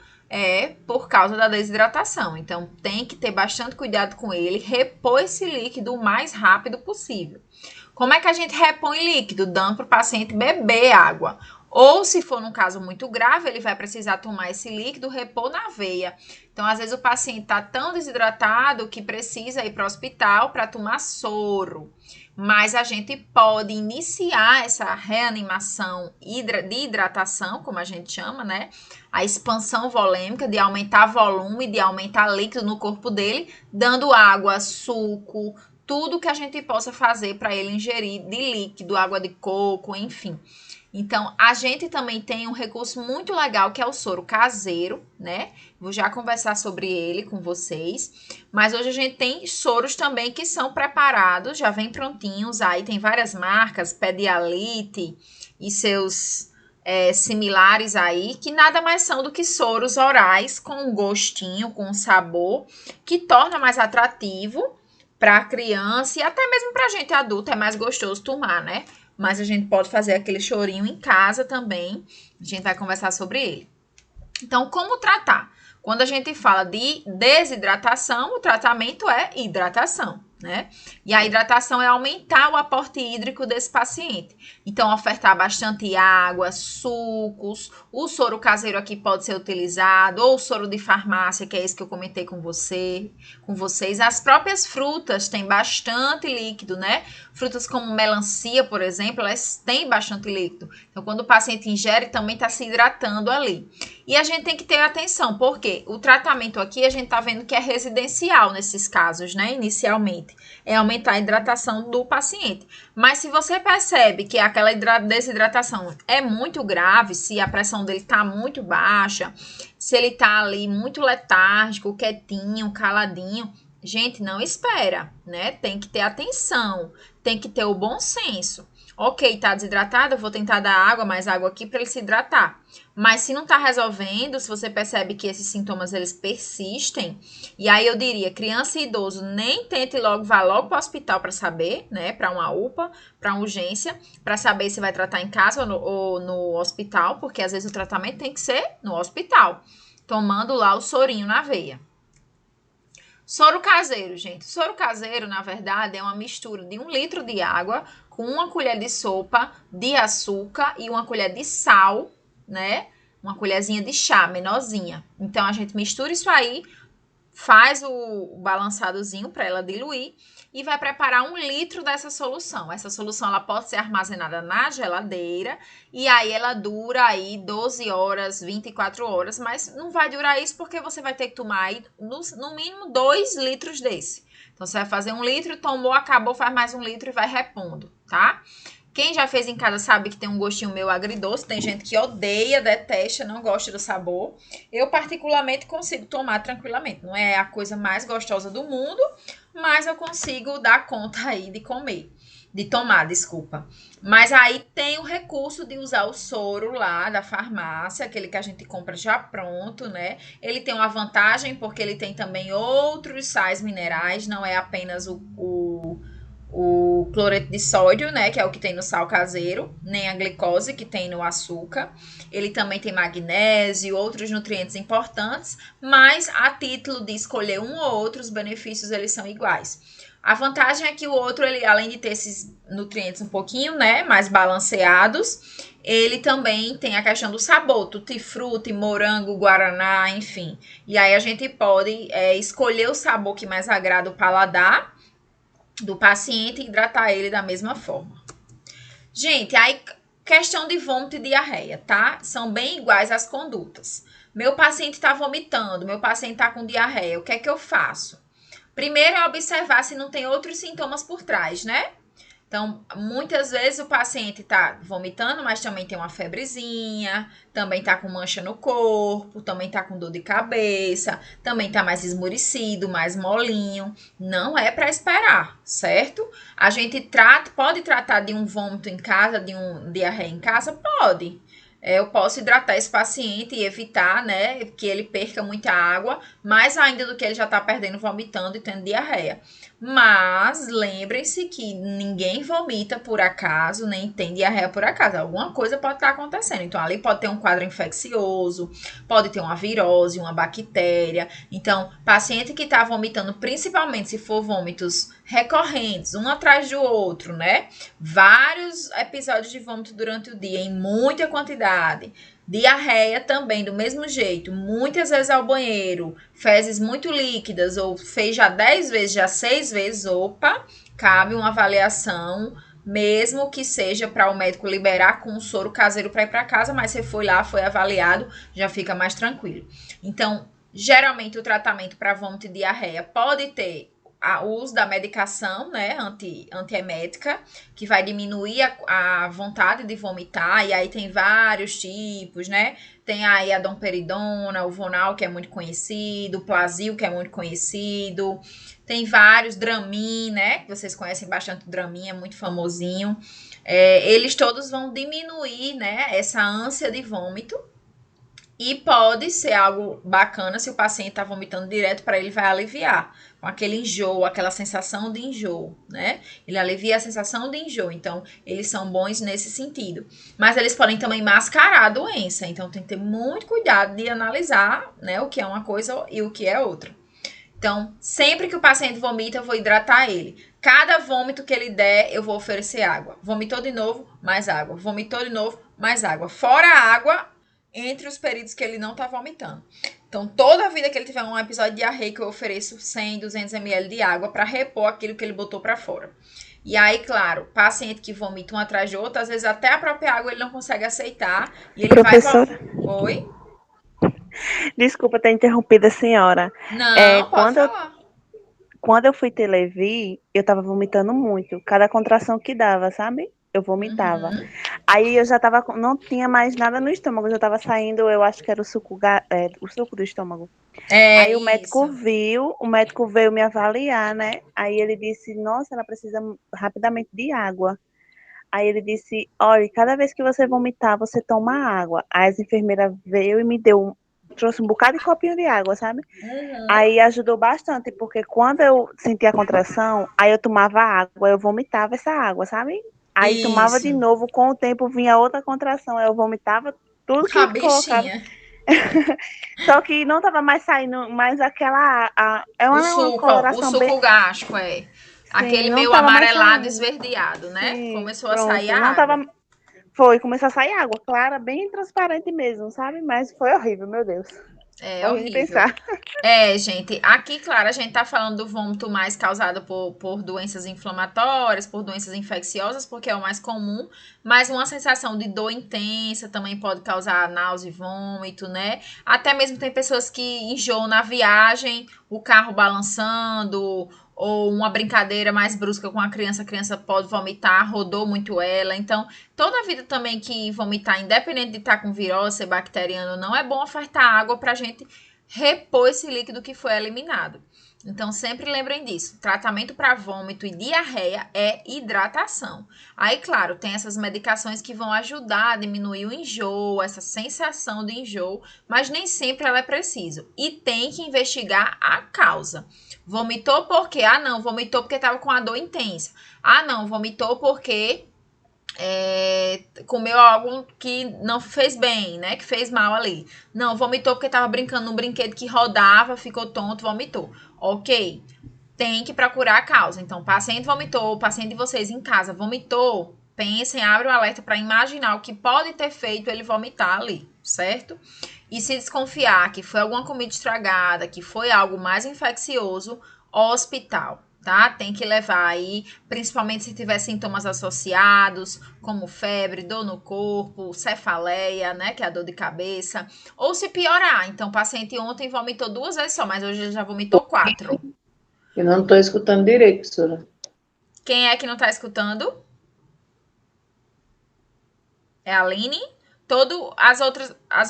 por causa da desidratação. Então, tem que ter bastante cuidado com ele, repor esse líquido o mais rápido possível. Como é que a gente repõe líquido? Dando para o paciente beber água. Ou, se for num caso muito grave, ele vai precisar tomar esse líquido, repor na veia. Então, às vezes, o paciente está tão desidratado que precisa ir para o hospital para tomar soro. Mas a gente pode iniciar essa reanimação de hidratação, como a gente chama, né? A expansão volêmica, de aumentar volume, de aumentar líquido no corpo dele, dando água, suco, tudo que a gente possa fazer para ele ingerir de líquido, água de coco, enfim. Então, a gente também tem um recurso muito legal que é o soro caseiro, né? Vou já conversar sobre ele com vocês. Mas hoje a gente tem soros também que são preparados, já vem prontinhos. Aí tem várias marcas, Pedialite e seus similares aí, que nada mais são do que soros orais com um gostinho, com um sabor, que torna mais atrativo para a criança e até mesmo para a gente adulta é mais gostoso tomar, né? Mas a gente pode fazer aquele chorinho em casa também. A gente vai conversar sobre ele. Então, como tratar? Quando a gente fala de desidratação, o tratamento é hidratação, né? E a hidratação é aumentar o aporte hídrico desse paciente. Então, ofertar bastante água, sucos, o soro caseiro aqui pode ser utilizado, ou o soro de farmácia, que é esse que eu comentei com vocês. As próprias frutas têm bastante líquido, né? Frutas como melancia, por exemplo, elas têm bastante líquido. Então, quando o paciente ingere, também está se hidratando ali. E a gente tem que ter atenção, porque o tratamento aqui, a gente está vendo que é residencial nesses casos, né? Inicialmente, é aumentar a hidratação do paciente. Mas se você percebe que aquela desidratação é muito grave, se a pressão dele está muito baixa, se ele está ali muito letárgico, quietinho, caladinho, gente, não espera, né? Tem que ter atenção, tem que ter o bom senso. Ok, tá desidratado, eu vou tentar dar água, mais água aqui para ele se hidratar. Mas se não tá resolvendo, se você percebe que esses sintomas eles persistem, e aí eu diria, criança e idoso, nem tente logo, vá logo para o hospital para saber, né, para uma UPA, para uma urgência, para saber se vai tratar em casa ou no hospital, porque às vezes o tratamento tem que ser no hospital, tomando lá o sorinho na veia. Soro caseiro, gente. Soro caseiro, na verdade, é uma mistura de 1 litro de água com 1 colher de sopa de açúcar e 1 colher de sal, né? Uma colherzinha de chá, menorzinha. Então, a gente mistura isso aí, faz o balançadozinho para ela diluir e vai preparar 1 litro dessa solução. Essa solução, ela pode ser armazenada na geladeira e aí ela dura aí 12 horas, 24 horas, mas não vai durar isso porque você vai ter que tomar aí no mínimo 2 litros desse. Então, você vai fazer 1 litro, tomou, acabou, faz mais 1 litro e vai repondo, tá? Quem já fez em casa sabe que tem um gostinho meio agridoce, tem gente que odeia, detesta, não gosta do sabor. Eu, particularmente, consigo tomar tranquilamente. Não é a coisa mais gostosa do mundo, mas eu consigo dar conta aí de comer, de tomar, desculpa. Mas aí tem o recurso de usar o soro lá da farmácia, aquele que a gente compra já pronto, né? Ele tem uma vantagem porque ele tem também outros sais minerais, não é apenas o cloreto de sódio, né, que é o que tem no sal caseiro, nem a glicose que tem no açúcar. Ele também tem magnésio, outros nutrientes importantes, mas a título de escolher um ou outro, os benefícios eles são iguais. A vantagem é que o outro, ele, além de ter esses nutrientes um pouquinho, né, mais balanceados, ele também tem a questão do sabor, tutti-frutti, morango, guaraná, enfim. E aí a gente pode escolher o sabor que mais agrada o paladar do paciente e hidratar ele da mesma forma. Gente, aí questão de vômito e diarreia, tá? São bem iguais as condutas. Meu paciente está vomitando, meu paciente está com diarreia, o que é que eu faço? Primeiro é observar se não tem outros sintomas por trás, né? Então, muitas vezes o paciente tá vomitando, mas também tem uma febrezinha, também tá com mancha no corpo, também tá com dor de cabeça, também tá mais esmurecido, mais molinho. Não é para esperar, certo? A gente pode tratar de um vômito em casa, de um diarreia em casa? Pode. Eu posso hidratar esse paciente e evitar, né, que ele perca muita água, mais ainda do que ele já tá perdendo vomitando e tendo diarreia. Mas lembrem-se que ninguém vomita por acaso, nem tem diarreia por acaso. Alguma coisa pode estar acontecendo. Então, ali pode ter um quadro infeccioso, pode ter uma virose, uma bactéria. Então, paciente que está vomitando, principalmente se for vômitos recorrentes, um atrás do outro, né? Vários episódios de vômito durante o dia, em muita quantidade. Diarreia também, do mesmo jeito, muitas vezes ao banheiro, fezes muito líquidas, ou fez já 10 vezes, já 6 vezes, opa, cabe uma avaliação, mesmo que seja para o médico liberar com um soro caseiro para ir para casa, mas você foi lá, foi avaliado, já fica mais tranquilo. Então, geralmente o tratamento para vômito e diarreia pode ter o uso da medicação, né, antiemética, que vai diminuir a vontade de vomitar, e aí tem vários tipos, né, tem aí a domperidona, o Vonal, que é muito conhecido, o Plasil, que é muito conhecido, tem vários, Dramin, né, que vocês conhecem bastante, o Dramin é muito famosinho, eles todos vão diminuir, né, essa ânsia de vômito. E pode ser algo bacana se o paciente está vomitando direto, para ele vai aliviar. Com aquele enjoo, aquela sensação de enjoo, né? Ele alivia a sensação de enjoo. Então, eles são bons nesse sentido. Mas eles podem também mascarar a doença. Então, tem que ter muito cuidado de analisar, né, o que é uma coisa e o que é outra. Então, sempre que o paciente vomita, eu vou hidratar ele. Cada vômito que ele der, eu vou oferecer água. Vomitou de novo, mais água. Vomitou de novo, mais água. Fora a água, entre os períodos que ele não tá vomitando. Então, toda a vida que ele tiver um episódio de diarreia, que eu ofereço 100, 200 ml de água para repor aquilo que ele botou para fora. E aí, claro, paciente que vomita um atrás de outro, às vezes até a própria água ele não consegue aceitar. E ele Professora, vai... Oi? Desculpa ter interrompido a senhora. Não, pode falar. Quando eu fui ter Levi, eu tava vomitando muito. Cada contração que dava, sabe? Eu vomitava. Uhum. Aí eu já tava, não tinha mais nada no estômago, já tava saindo, eu acho que era o suco do estômago. Aí o médico veio me avaliar, né? Aí ele disse, nossa, ela precisa rapidamente de água. Aí ele disse, olha, cada vez que você vomitar, você toma água. Aí as enfermeiras veio e me trouxe um bocado de copinho de água, sabe? Uhum. Aí ajudou bastante, porque quando eu sentia a contração, aí eu tomava água, eu vomitava essa água, sabe? Aí tomava de novo, com o tempo vinha outra contração, aí eu vomitava tudo que eu colocava. Só que não tava mais saindo mais aquela... uma coloração o suco gástrico, Sim, aquele meio amarelado, esverdeado, né? Sim, começou a sair a água. Começou a sair água clara, bem transparente mesmo, sabe? Mas foi horrível, meu Deus. É horrível. Pensar. Gente, aqui, claro, a gente tá falando do vômito mais causado por doenças inflamatórias, por doenças infecciosas, porque é o mais comum, mas uma sensação de dor intensa também pode causar náusea e vômito, né? Até mesmo tem pessoas que enjoam na viagem, o carro balançando, ou uma brincadeira mais brusca com a criança pode vomitar, rodou muito ela. Então, toda a vida também que vomitar, independente de estar com virose, ser bacteriano, não é bom ofertar água para a gente repor esse líquido que foi eliminado. Então, sempre lembrem disso. Tratamento para vômito e diarreia é hidratação. Aí, claro, tem essas medicações que vão ajudar a diminuir o enjoo, essa sensação de enjoo, mas nem sempre ela é preciso. E tem que investigar a causa. Vomitou por quê? Ah, não, vomitou porque estava com a dor intensa. Ah, não, vomitou porque comeu algo que não fez bem, né? Que fez mal ali. Não, vomitou porque estava brincando num brinquedo que rodava, ficou tonto, vomitou. Ok, tem que procurar a causa. Então, paciente vomitou, paciente de vocês em casa vomitou, pensem, abre o alerta para imaginar o que pode ter feito ele vomitar ali, certo? E se desconfiar que foi alguma comida estragada, que foi algo mais infeccioso, hospital, tá? Tem que levar aí, principalmente se tiver sintomas associados, como febre, dor no corpo, cefaleia, né, que é a dor de cabeça, ou se piorar. Então, o paciente ontem vomitou 2 vezes só, mas hoje ele já vomitou 4. Eu não estou escutando direito, professora. Quem é que não tá escutando? É a Aline? As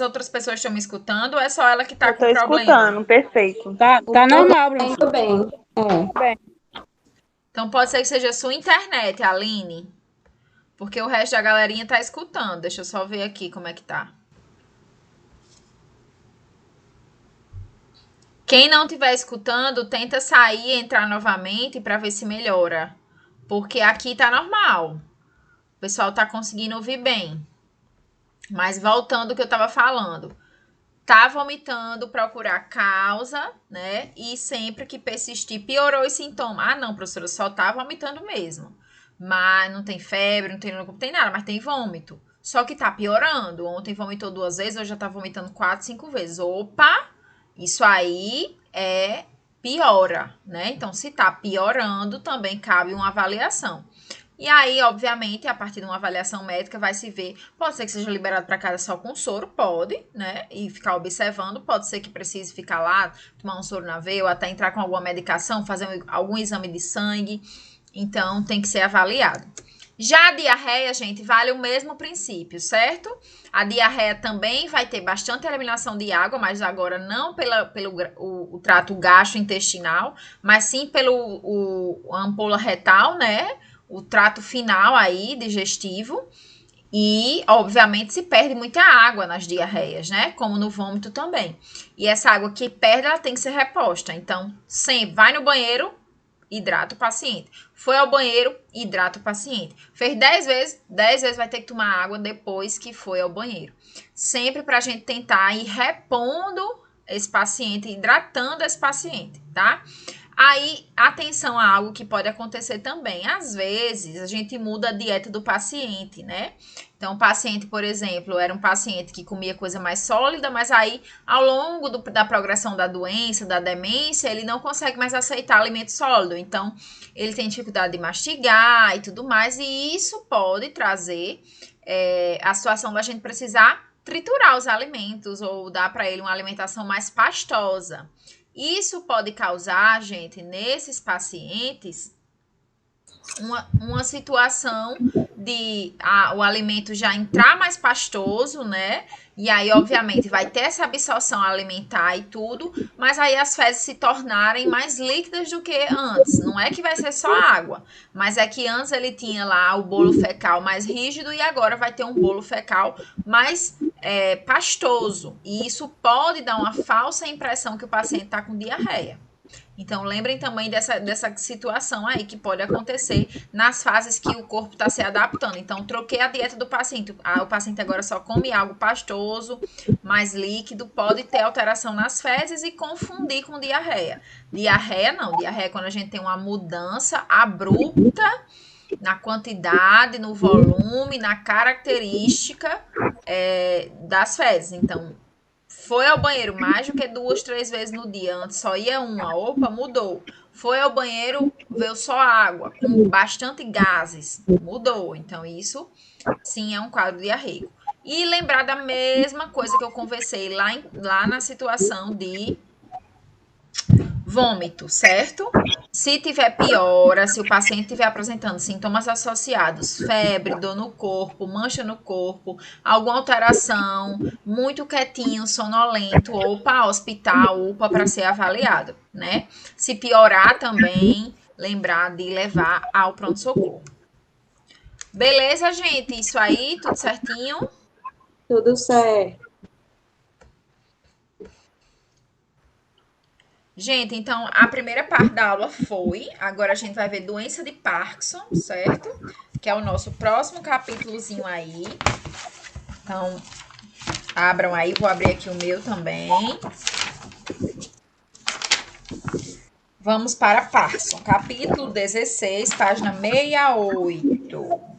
outras pessoas estão me escutando ou é só ela que tá com problema? Eu tô escutando, perfeito. Tá normal, Bruno. Tudo bem. Então pode ser que seja a sua internet, Aline. Porque o resto da galerinha tá escutando. Deixa eu só ver aqui como é que tá. Quem não estiver escutando, tenta sair e entrar novamente para ver se melhora. Porque aqui tá normal. O pessoal tá conseguindo ouvir bem. Mas voltando ao que eu tava falando. Tá vomitando, procurar causa, né? E sempre que persistir, piorou os sintomas. Ah, não, professora, só tá vomitando mesmo. Mas não tem febre, não tem nada, mas tem vômito. Só que tá piorando. Ontem vomitou 2 vezes, hoje já tá vomitando 4, 5 vezes. Opa! Isso aí piora, né? Então, se tá piorando, também cabe uma avaliação. E aí, obviamente, a partir de uma avaliação médica vai se ver, pode ser que seja liberado para casa só com soro, pode, né? E ficar observando, pode ser que precise ficar lá, tomar um soro na veia, ou até entrar com alguma medicação, fazer algum exame de sangue. Então, tem que ser avaliado. Já a diarreia, gente, vale o mesmo princípio, certo? A diarreia também vai ter bastante eliminação de água, mas agora não pelo trato gastrointestinal, mas sim pelo ampola retal, né? O trato final aí, digestivo. E, obviamente, se perde muita água nas diarreias, né? Como no vômito também. E essa água que perde, ela tem que ser reposta. Então, sempre vai no banheiro, hidrata o paciente. Foi ao banheiro, hidrata o paciente. Fez 10 vezes vai ter que tomar água depois que foi ao banheiro. Sempre pra gente tentar ir repondo esse paciente, hidratando esse paciente, tá? Aí, atenção a algo que pode acontecer também. Às vezes, a gente muda a dieta do paciente, né? Então, o paciente, por exemplo, era um paciente que comia coisa mais sólida, mas aí, ao longo da progressão da doença, da demência, ele não consegue mais aceitar alimento sólido. Então, ele tem dificuldade de mastigar e tudo mais, e isso pode trazer a situação da gente precisar triturar os alimentos ou dar para ele uma alimentação mais pastosa. Isso pode causar, gente, nesses pacientes, uma situação de o alimento já entrar mais pastoso, né? E aí, obviamente, vai ter essa absorção alimentar e tudo, mas aí as fezes se tornarem mais líquidas do que antes. Não é que vai ser só água, mas é que antes ele tinha lá o bolo fecal mais rígido e agora vai ter um bolo fecal mais pastoso. E isso pode dar uma falsa impressão que o paciente está com diarreia. Então, lembrem também dessa situação aí que pode acontecer nas fases que o corpo está se adaptando. Então, troquei a dieta do paciente. O paciente agora só come algo pastoso, mais líquido, pode ter alteração nas fezes e confundir com diarreia. Diarreia não, diarreia é quando a gente tem uma mudança abrupta na quantidade, no volume, na característica das fezes. Então, foi ao banheiro mais do que 2, 3 vezes no dia. Antes só ia uma. Opa, mudou. Foi ao banheiro, veio só água, com bastante gases. Mudou. Então, isso sim é um quadro diarreico. E lembrar da mesma coisa que eu conversei lá na situação de vômito, certo? Se tiver piora, se o paciente estiver apresentando sintomas associados, febre, dor no corpo, mancha no corpo, alguma alteração, muito quietinho, sonolento, opa, hospital, opa, para ser avaliado, né? Se piorar também, lembrar de levar ao pronto-socorro. Beleza, gente? Isso aí, tudo certinho? Tudo certo. Gente, então a primeira parte da aula foi. Agora a gente vai ver doença de Parkinson, certo? Que é o nosso próximo capítulozinho aí. Então, abram aí, vou abrir aqui o meu também. Vamos para Parkinson, capítulo 16, página 68.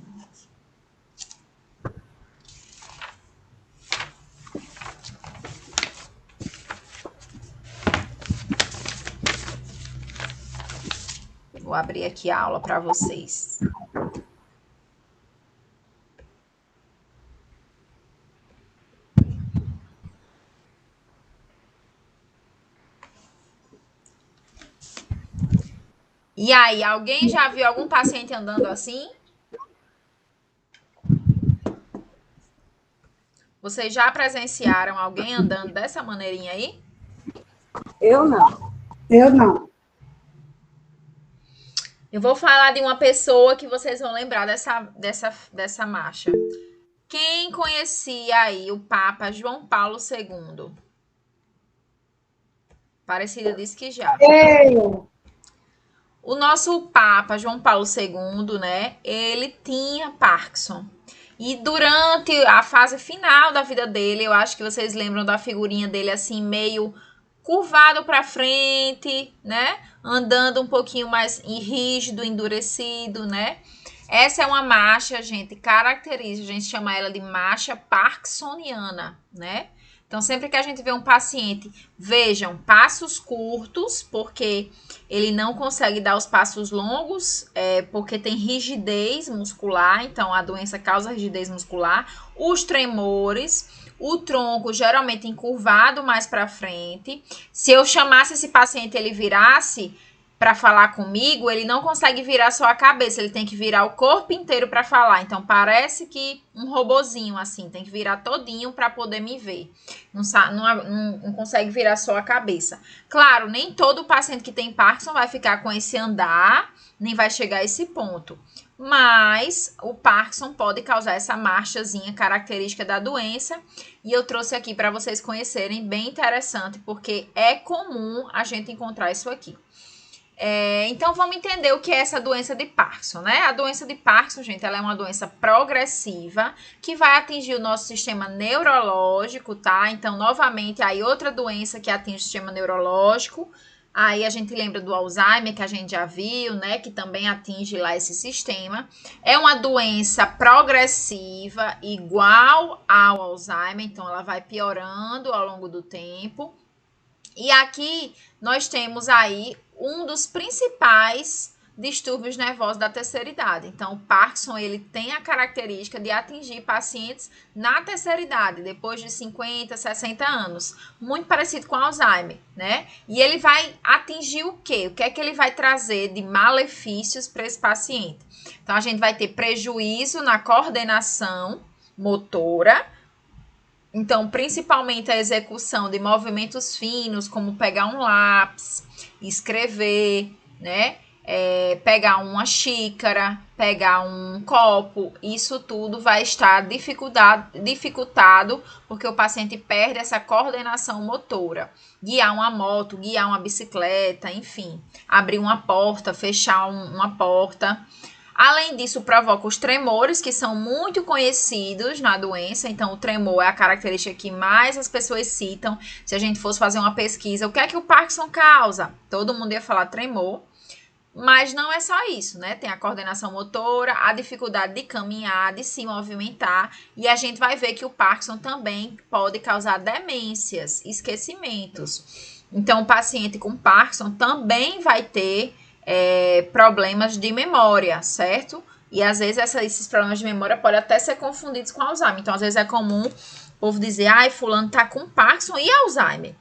Vou abrir aqui a aula para vocês. E aí, alguém já viu algum paciente andando assim? Vocês já presenciaram alguém andando dessa maneirinha aí? Eu não. Eu não. Eu vou falar de uma pessoa que vocês vão lembrar dessa marcha. Quem conhecia aí o Papa João Paulo II? Parecida disse que já. Eu. O nosso Papa João Paulo II, né? Ele tinha Parkinson. E durante a fase final da vida dele, eu acho que vocês lembram da figurinha dele assim, meio curvado para frente, né? Andando um pouquinho mais rígido, endurecido, né? Essa é uma marcha, gente, característica, a gente chama ela de marcha parkinsoniana, né? Então, sempre que a gente vê um paciente, vejam, passos curtos, porque ele não consegue dar os passos longos, porque tem rigidez muscular, então a doença causa rigidez muscular, os tremores, o tronco geralmente encurvado mais para frente. Se eu chamasse esse paciente, ele virasse para falar comigo, ele não consegue virar só a cabeça, ele tem que virar o corpo inteiro para falar. Então, parece que um robozinho, assim, tem que virar todinho para poder me ver. Não consegue virar só a cabeça. Claro, nem todo paciente que tem Parkinson vai ficar com esse andar, nem vai chegar a esse ponto. Mas o Parkinson pode causar essa marchazinha característica da doença. E eu trouxe aqui para vocês conhecerem, bem interessante, porque é comum a gente encontrar isso aqui. Então, vamos entender o que é essa doença de Parkinson, né? A doença de Parkinson, gente, ela é uma doença progressiva que vai atingir o nosso sistema neurológico, tá? Então, novamente, aí outra doença que atinge o sistema neurológico. Aí a gente lembra do Alzheimer, que a gente já viu, né? Que também atinge lá esse sistema. É uma doença progressiva, igual ao Alzheimer, então ela vai piorando ao longo do tempo. E aqui nós temos aí um dos principais distúrbios nervosos da terceira idade. Então, o Parkinson, ele tem a característica de atingir pacientes na terceira idade, depois de 50, 60 anos. Muito parecido com Alzheimer, né? E ele vai atingir o quê? O que é que ele vai trazer de malefícios para esse paciente? Então, a gente vai ter prejuízo na coordenação motora. Então, principalmente a execução de movimentos finos, como pegar um lápis, escrever, né? Pegar uma xícara, pegar um copo, isso tudo vai estar dificultado, porque o paciente perde essa coordenação motora. Guiar uma moto, guiar uma bicicleta, enfim, abrir uma porta, fechar uma porta. Além disso, provoca os tremores, que são muito conhecidos na doença. Então, o tremor é a característica que mais as pessoas citam. Se a gente fosse fazer uma pesquisa, o que é que o Parkinson causa? Todo mundo ia falar tremor. Mas não é só isso, né? Tem a coordenação motora, a dificuldade de caminhar, de se movimentar. E a gente vai ver que o Parkinson também pode causar demências, esquecimentos. Então, o paciente com Parkinson também vai ter problemas de memória, certo? E às vezes esses problemas de memória podem até ser confundidos com Alzheimer. Então, às vezes é comum o povo dizer, fulano tá com Parkinson e Alzheimer.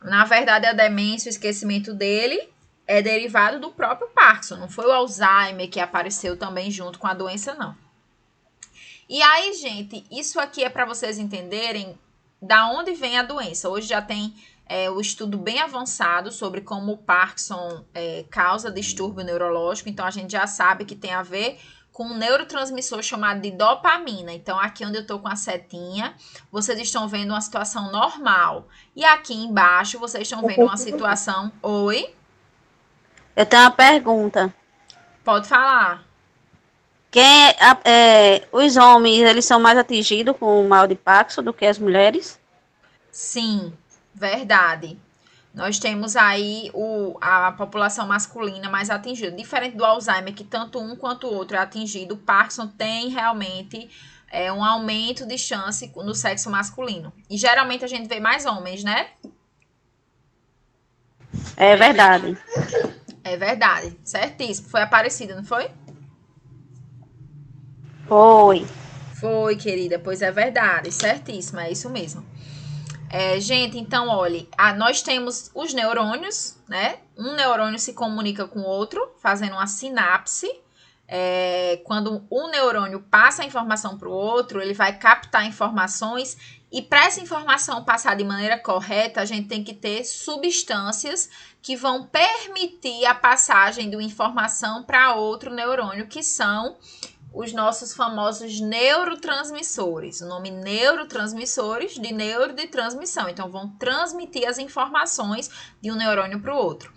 Na verdade, a demência, o esquecimento dele é derivado do próprio Parkinson. Não foi o Alzheimer que apareceu também junto com a doença, não. E aí, gente, isso aqui é para vocês entenderem da onde vem a doença. Hoje já tem o estudo bem avançado sobre como o Parkinson causa distúrbio neurológico. Então, a gente já sabe que tem a ver com um neurotransmissor chamado de dopamina. Então, aqui onde eu estou com a setinha, vocês estão vendo uma situação normal. E aqui embaixo, vocês estão vendo uma situação... Oi? Eu tenho uma pergunta. Pode falar. Os homens, eles são mais atingidos com o mal de Parkinson do que as mulheres? Sim, verdade. Nós temos aí a população masculina mais atingida. Diferente do Alzheimer, que tanto um quanto o outro é atingido, o Parkinson tem realmente um aumento de chance no sexo masculino. E geralmente a gente vê mais homens, né? É verdade. É verdade, certíssimo. Foi Aparecida, não foi? Foi. Foi, querida, pois é verdade, certíssimo, é isso mesmo. Gente, então, olha, nós temos os neurônios, né? um neurônio se comunica com o outro, fazendo uma sinapse. Quando um neurônio passa a informação para o outro, ele vai captar informações e para essa informação passar de maneira correta, a gente tem que ter substâncias que vão permitir a passagem de uma informação para outro neurônio, que são os nossos famosos neurotransmissores. O nome neurotransmissores de neuro de transmissão. Então, vão transmitir as informações de um neurônio para o outro.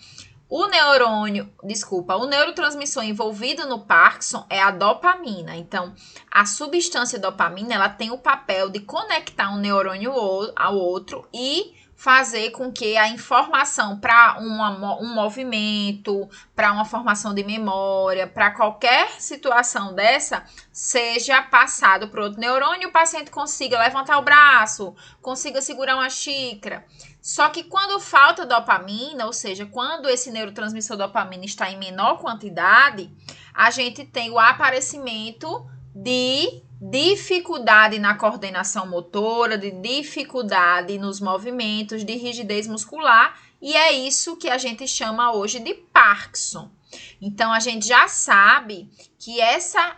O neurotransmissor envolvido no Parkinson é a dopamina. Então, a substância dopamina, ela tem o papel de conectar um neurônio ao outro e fazer com que a informação para um movimento, para uma formação de memória, para qualquer situação dessa, seja passado para outro neurônio e o paciente consiga levantar o braço, consiga segurar uma xícara. Só que quando falta dopamina, ou seja, quando esse neurotransmissor dopamina está em menor quantidade, a gente tem o aparecimento de dificuldade na coordenação motora, de dificuldade nos movimentos, de rigidez muscular, e é isso que a gente chama hoje de Parkinson. Então, a gente já sabe que essa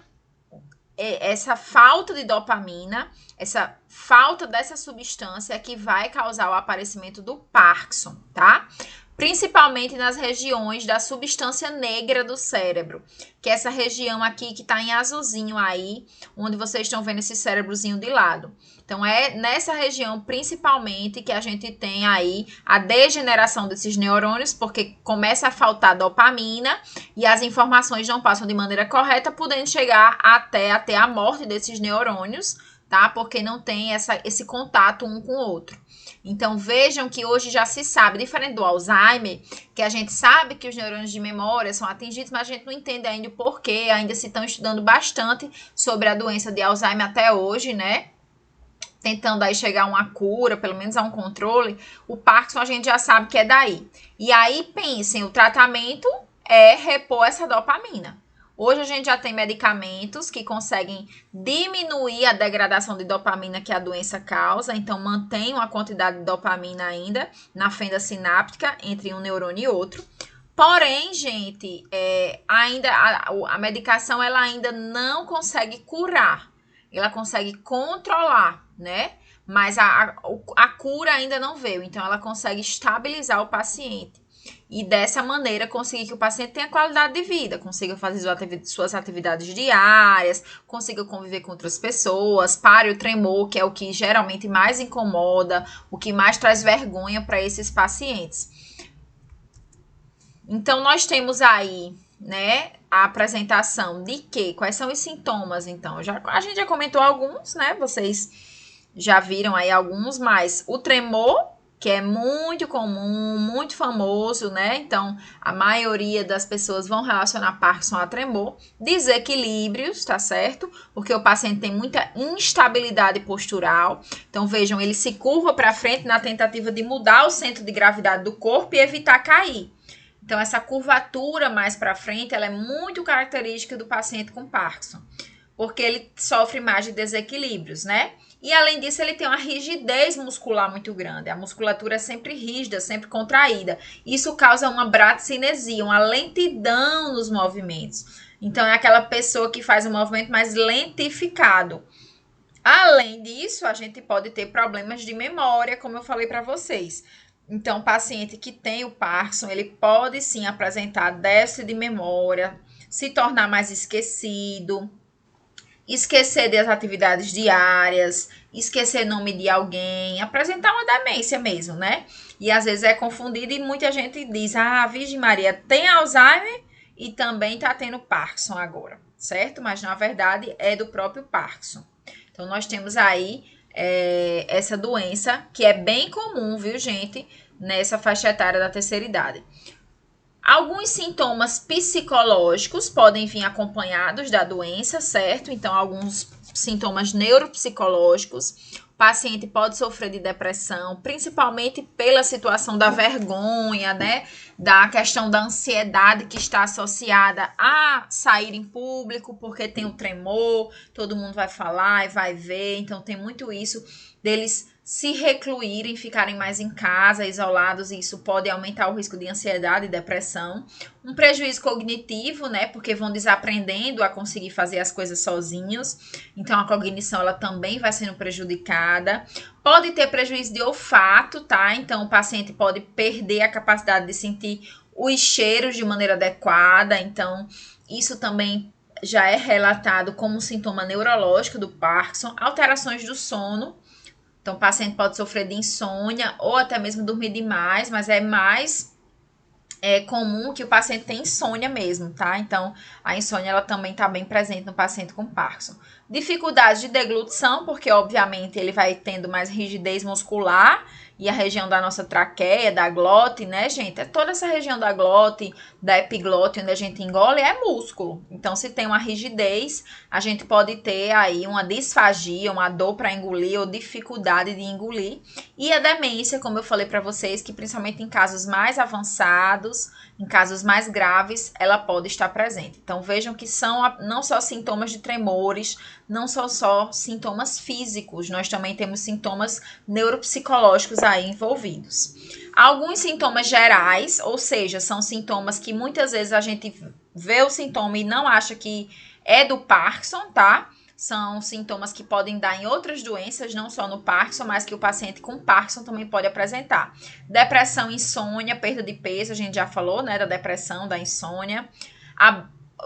falta de dopamina, essa falta dessa substância é que vai causar o aparecimento do Parkinson, tá? Principalmente nas regiões da substância negra do cérebro, que é essa região aqui que está em azulzinho aí, onde vocês estão vendo esse cérebrozinho de lado. Então, é nessa região, principalmente, que a gente tem aí a degeneração desses neurônios, porque começa a faltar dopamina e as informações não passam de maneira correta, podendo chegar até a morte desses neurônios, tá? Porque não tem esse contato um com o outro. Então, vejam que hoje já se sabe, diferente do Alzheimer, que a gente sabe que os neurônios de memória são atingidos, mas a gente não entende ainda o porquê, ainda se estão estudando bastante sobre a doença de Alzheimer até hoje, né? Tentando aí chegar a uma cura, pelo menos a um controle. O Parkinson a gente já sabe que é daí. E aí, pensem, o tratamento é repor essa dopamina. Hoje a gente já tem medicamentos que conseguem diminuir a degradação de dopamina que a doença causa, então mantém uma quantidade de dopamina ainda na fenda sináptica entre um neurônio e outro. Porém, gente, ainda a medicação ela ainda não consegue curar, ela consegue controlar, né? Mas a cura ainda não veio, então ela consegue estabilizar o paciente. E dessa maneira conseguir que o paciente tenha qualidade de vida, consiga fazer suas atividades diárias, consiga conviver com outras pessoas, pare o tremor, que é o que geralmente mais incomoda, o que mais traz vergonha para esses pacientes. Então, nós temos aí, né, a apresentação de quais são os sintomas, então. A gente já comentou alguns, né, vocês já viram aí alguns, mas o tremor, que é muito comum, muito famoso, né? Então, a maioria das pessoas vão relacionar Parkinson a tremor. Desequilíbrios, tá certo? Porque o paciente tem muita instabilidade postural. Então, vejam, ele se curva para frente na tentativa de mudar o centro de gravidade do corpo e evitar cair. Então, essa curvatura mais para frente, ela é muito característica do paciente com Parkinson, porque ele sofre mais de desequilíbrios, né? E, além disso, ele tem uma rigidez muscular muito grande. A musculatura é sempre rígida, sempre contraída. Isso causa uma braticinesia, uma lentidão nos movimentos. Então, é aquela pessoa que faz um movimento mais lentificado. Além disso, a gente pode ter problemas de memória, como eu falei para vocês. Então, o paciente que tem o Parkinson, ele pode sim apresentar déficit de memória, se tornar mais esquecido, esquecer das atividades diárias, esquecer nome de alguém, apresentar uma demência mesmo, né? E às vezes é confundido e muita gente diz, Virgem Maria tem Alzheimer e também tá tendo Parkinson agora, certo? Mas na verdade é do próprio Parkinson. Então nós temos aí essa doença que é bem comum, viu, gente, nessa faixa etária da terceira idade. Alguns sintomas psicológicos podem vir acompanhados da doença, certo? Então, alguns sintomas neuropsicológicos. O paciente pode sofrer de depressão, principalmente pela situação da vergonha, né? Da questão da ansiedade que está associada a sair em público, porque tem o tremor, todo mundo vai falar e vai ver. Então, tem muito isso deles se recluírem, ficarem mais em casa, isolados, e isso pode aumentar o risco de ansiedade e depressão. Um prejuízo cognitivo, né, porque vão desaprendendo a conseguir fazer as coisas sozinhos, então a cognição ela também vai sendo prejudicada. Pode ter prejuízo de olfato, tá? Então o paciente pode perder a capacidade de sentir os cheiros de maneira adequada, então isso também já é relatado como um sintoma neurológico do Parkinson. Alterações do sono. Então, o paciente pode sofrer de insônia ou até mesmo dormir demais, mas é mais comum que o paciente tenha insônia mesmo, tá? Então, a insônia ela também está bem presente no paciente com Parkinson. Dificuldade de deglutição, porque obviamente ele vai tendo mais rigidez muscular e a região da nossa traqueia, da glote, né, gente? É toda essa região da glote, da epiglote, onde a gente engole, é músculo. Então, se tem uma rigidez, a gente pode ter aí uma disfagia, uma dor para engolir ou dificuldade de engolir. E a demência, como eu falei para vocês, que principalmente em casos mais avançados, em casos mais graves, ela pode estar presente. Então, vejam que são não só sintomas de tremores, não são só sintomas físicos, nós também temos sintomas neuropsicológicos aí envolvidos. Alguns sintomas gerais, ou seja, são sintomas que muitas vezes a gente vê o sintoma e não acha que é do Parkinson, tá? São sintomas que podem dar em outras doenças, não só no Parkinson, mas que o paciente com Parkinson também pode apresentar. Depressão, insônia, perda de peso, a gente já falou, né, da depressão, da insônia.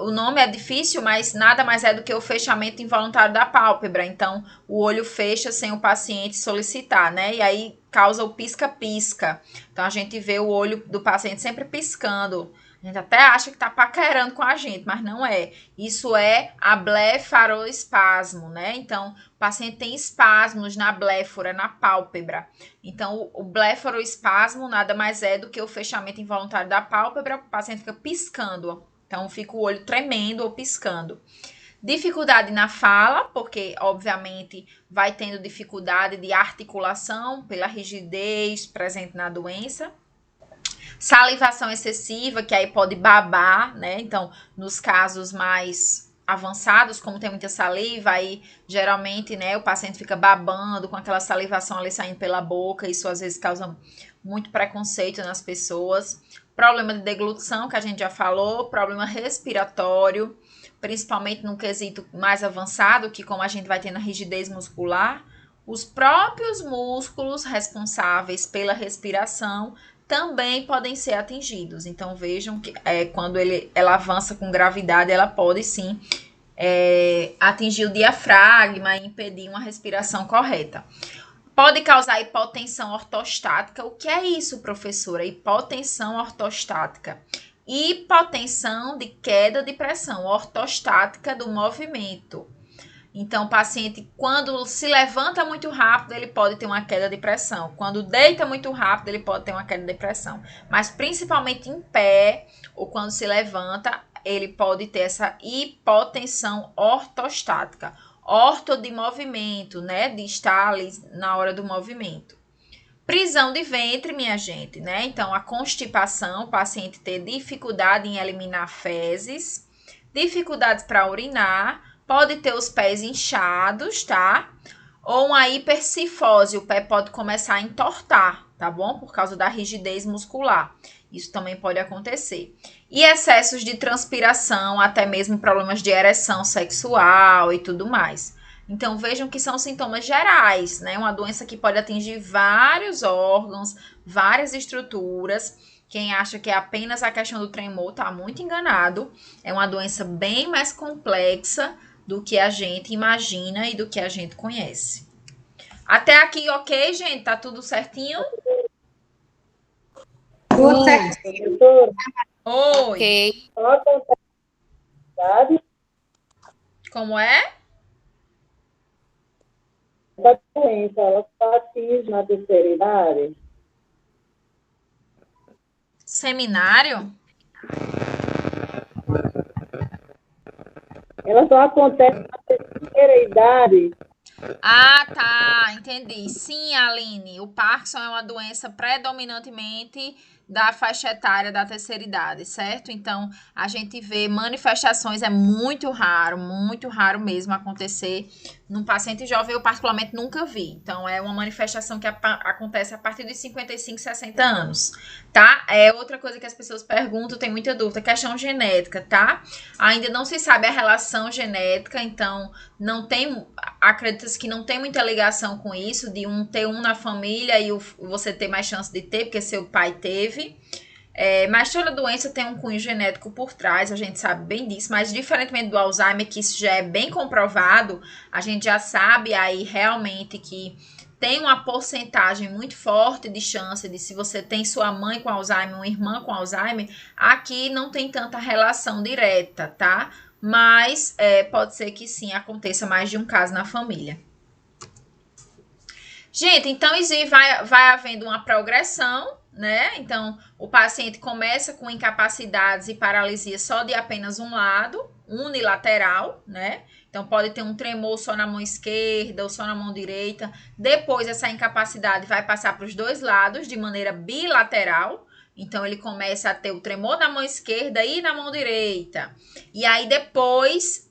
O nome é difícil, mas nada mais é do que o fechamento involuntário da pálpebra. Então, o olho fecha sem o paciente solicitar, né? E aí causa o pisca-pisca. Então, a gente vê o olho do paciente sempre piscando. A gente até acha que tá paquerando com a gente, mas não é. Isso é a blefaroespasmo, né? Então, o paciente tem espasmos na bléfora, na pálpebra. Então, o blefaroespasmo nada mais é do que o fechamento involuntário da pálpebra. O paciente fica piscando. Então, fica o olho tremendo ou piscando. Dificuldade na fala, porque, obviamente, vai tendo dificuldade de articulação pela rigidez presente na doença. Salivação excessiva, que aí pode babar, né? Então, nos casos mais avançados, como tem muita saliva, aí geralmente, né, o paciente fica babando com aquela salivação ali saindo pela boca. Isso às vezes causa muito preconceito nas pessoas. Problema de deglutição, que a gente já falou, problema respiratório, principalmente no quesito mais avançado, que como a gente vai ter na rigidez muscular, os próprios músculos responsáveis pela respiração também podem ser atingidos. Então, vejam que quando ela avança com gravidade, ela pode sim atingir o diafragma e impedir uma respiração correta. Pode causar hipotensão ortostática. O que é isso, professora? Hipotensão ortostática. Hipotensão de queda de pressão ortostática do movimento. Então, o paciente, quando se levanta muito rápido, ele pode ter uma queda de pressão. Quando deita muito rápido, ele pode ter uma queda de pressão. Mas, principalmente em pé, ou quando se levanta, ele pode ter essa hipotensão ortostática. Orto de movimento, né? De estar ali na hora do movimento. Prisão de ventre, minha gente, né? Então, a constipação, o paciente ter dificuldade em eliminar fezes, dificuldades para urinar, pode ter os pés inchados, tá? Ou uma hipercifose, o pé pode começar a entortar, tá bom? Por causa da rigidez muscular. Isso também pode acontecer. E excessos de transpiração, até mesmo problemas de ereção sexual e tudo mais. Então, vejam que são sintomas gerais, né? Uma doença que pode atingir vários órgãos, várias estruturas. Quem acha que é apenas a questão do tremor está muito enganado. É uma doença bem mais complexa do que a gente imagina e do que a gente conhece. Até aqui, ok, gente? Tá tudo certinho? Tudo certinho. Oi. Como é? Da doença, ela só atinge na terceira idade? Seminário? Ela só acontece na terceira idade. Ah, tá, entendi. Sim, Aline, o Parkinson é uma doença predominantemente da faixa etária da terceira idade, certo? Então, a gente vê manifestações, é muito raro mesmo acontecer num paciente jovem, eu particularmente nunca vi. Então, é uma manifestação que acontece a partir dos 55, 60 anos, tá? É outra coisa que as pessoas perguntam, tem muita dúvida, questão genética, tá? Ainda não se sabe a relação genética, então, acredita-se que não tem muita ligação com isso, de ter um na família e você ter mais chance de ter, porque seu pai teve. Mas toda doença tem um cunho genético por trás, a gente sabe bem disso, mas diferentemente do Alzheimer, que isso já é bem comprovado, a gente já sabe aí realmente que tem uma porcentagem muito forte de chance de, se você tem sua mãe com Alzheimer, uma irmã com Alzheimer, aqui não tem tanta relação direta, tá? Mas pode ser que sim, aconteça mais de um caso na família. Gente, então vai havendo uma progressão, né? Então, o paciente começa com incapacidades e paralisia só de apenas um lado, unilateral, né? Então, pode ter um tremor só na mão esquerda ou só na mão direita. Depois, essa incapacidade vai passar para os dois lados de maneira bilateral. Então, ele começa a ter o tremor na mão esquerda e na mão direita. E aí, depois,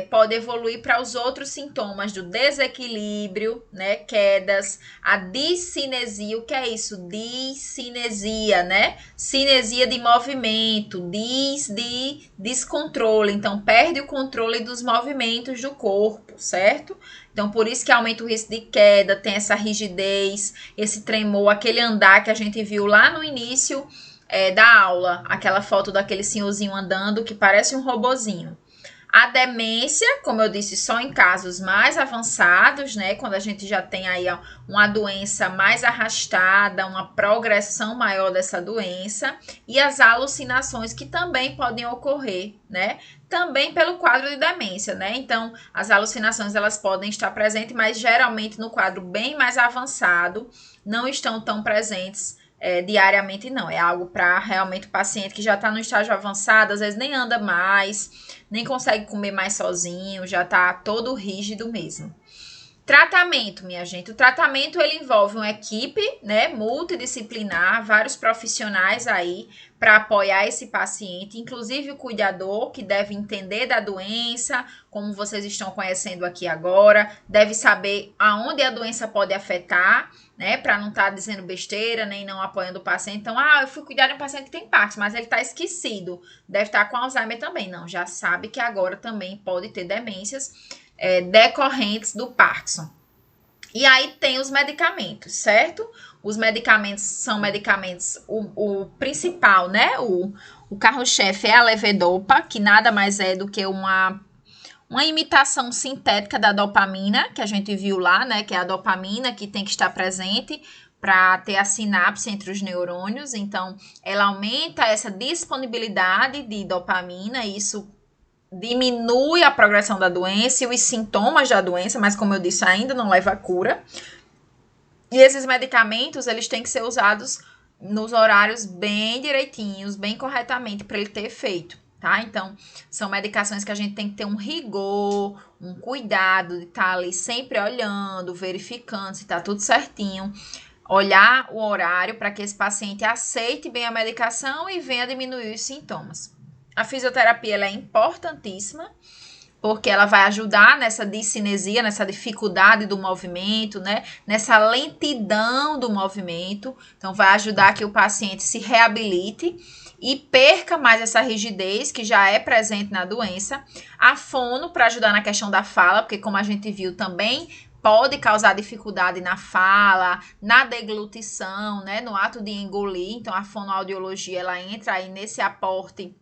pode evoluir para os outros sintomas do desequilíbrio, né? Quedas, a discinesia. O que é isso? Discinesia, né? Cinesia de movimento, de descontrole. Então, perde o controle dos movimentos do corpo, certo? Então, por isso que aumenta o risco de queda, tem essa rigidez, esse tremor, aquele andar que a gente viu lá no início da aula, aquela foto daquele senhorzinho andando que parece um robozinho. A demência, como eu disse, só em casos mais avançados, né? Quando a gente já tem aí uma doença mais arrastada, uma progressão maior dessa doença. E as alucinações que também podem ocorrer, né? Também pelo quadro de demência, né? Então, as alucinações, elas podem estar presentes, mas geralmente no quadro bem mais avançado, não estão tão presentes diariamente, não. É algo para realmente o paciente que já está no estágio avançado, às vezes nem anda mais, nem consegue comer mais sozinho, já está todo rígido mesmo. Tratamento, minha gente. O tratamento, ele envolve uma equipe, né, multidisciplinar, vários profissionais aí para apoiar esse paciente, inclusive o cuidador, que deve entender da doença, como vocês estão conhecendo aqui agora, deve saber aonde a doença pode afetar, né, para não estar dizendo besteira, nem não apoiando o paciente. Então, eu fui cuidar de um paciente que tem Parkinson, mas ele está esquecido, deve estar com Alzheimer também. Não, já sabe que agora também pode ter demências decorrentes do Parkinson. E aí tem os medicamentos, certo? Os medicamentos são medicamentos, o principal, né? O carro-chefe é a levodopa, que nada mais é do que uma imitação sintética da dopamina, que a gente viu lá, né? Que é a dopamina que tem que estar presente para ter a sinapse entre os neurônios. Então, ela aumenta essa disponibilidade de dopamina, e isso diminui a progressão da doença e os sintomas da doença, mas como eu disse, ainda não leva à cura. E esses medicamentos, eles têm que ser usados nos horários bem direitinhos, bem corretamente, para ele ter efeito, tá? Então, são medicações que a gente tem que ter um rigor, um cuidado de estar ali sempre olhando, verificando se está tudo certinho. Olhar o horário para que esse paciente aceite bem a medicação e venha diminuir os sintomas. A fisioterapia, ela é importantíssima, porque ela vai ajudar nessa discinesia, nessa dificuldade do movimento, né? Nessa lentidão do movimento. Então, vai ajudar que o paciente se reabilite e perca mais essa rigidez que já é presente na doença. A fono, para ajudar na questão da fala, porque como a gente viu também, pode causar dificuldade na fala, na deglutição, né? No ato de engolir. Então, a fonoaudiologia, ela entra aí nesse aporte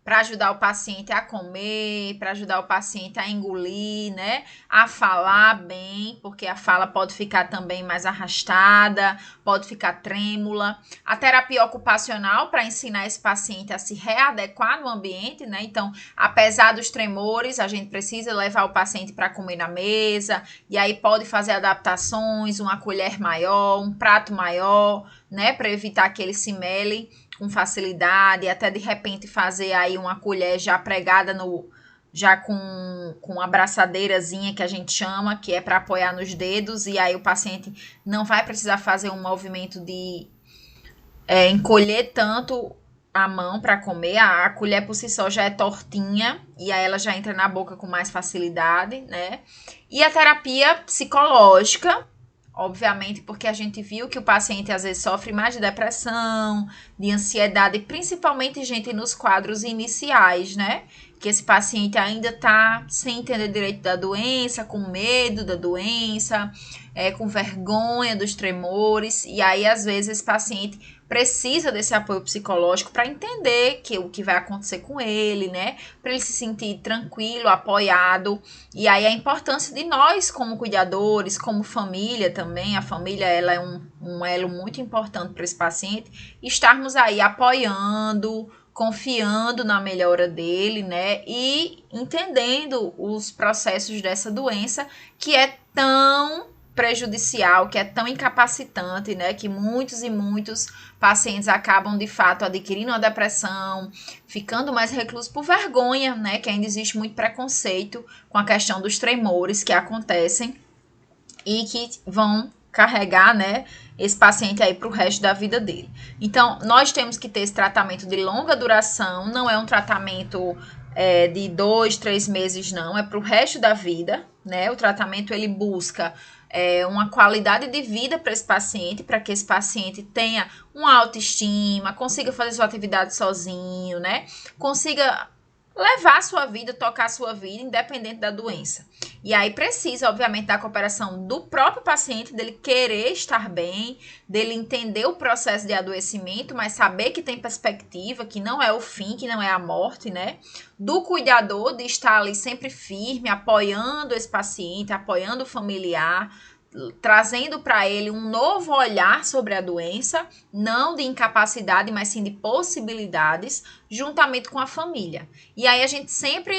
para ajudar o paciente a comer, para ajudar o paciente a engolir, né? A falar bem, porque a fala pode ficar também mais arrastada, pode ficar trêmula. A terapia ocupacional, para ensinar esse paciente a se readequar no ambiente, né? Então, apesar dos tremores, a gente precisa levar o paciente para comer na mesa, e aí pode fazer adaptações, uma colher maior, um prato maior, né? Para evitar que ele se mele com facilidade, até de repente fazer aí uma colher já pregada já com uma abraçadeirazinha que a gente chama, que é para apoiar nos dedos, e aí o paciente não vai precisar fazer um movimento encolher tanto a mão para comer, a colher por si só já é tortinha, e aí ela já entra na boca com mais facilidade, né? E a terapia psicológica, obviamente, porque a gente viu que o paciente às vezes sofre mais de depressão, de ansiedade, principalmente, gente, nos quadros iniciais, né? Que esse paciente ainda tá sem entender direito da doença, com medo da doença, com vergonha dos tremores, e aí às vezes esse paciente precisa desse apoio psicológico para entender o que vai acontecer com ele, né? Para ele se sentir tranquilo, apoiado. E aí a importância de nós como cuidadores, como família também, a família ela é um elo muito importante para esse paciente, estarmos aí apoiando, confiando na melhora dele, né? E entendendo os processos dessa doença que é tão prejudicial, que é tão incapacitante, né, que muitos e muitos pacientes acabam de fato adquirindo a depressão, ficando mais reclusos por vergonha, né, que ainda existe muito preconceito com a questão dos tremores que acontecem e que vão carregar, né, esse paciente aí para o resto da vida dele. Então, nós temos que ter esse tratamento de longa duração, não é um tratamento de 2, 3 meses, não, é para o resto da vida, né, o tratamento ele busca uma qualidade de vida para esse paciente, para que esse paciente tenha uma autoestima, consiga fazer sua atividade sozinho, né? Consiga levar a sua vida, tocar a sua vida, independente da doença. E aí precisa, obviamente, da cooperação do próprio paciente, dele querer estar bem, dele entender o processo de adoecimento, mas saber que tem perspectiva, que não é o fim, que não é a morte, né? Do cuidador, de estar ali sempre firme, apoiando esse paciente, apoiando o familiar, trazendo para ele um novo olhar sobre a doença, não de incapacidade, mas sim de possibilidades, juntamente com a família. E aí a gente sempre,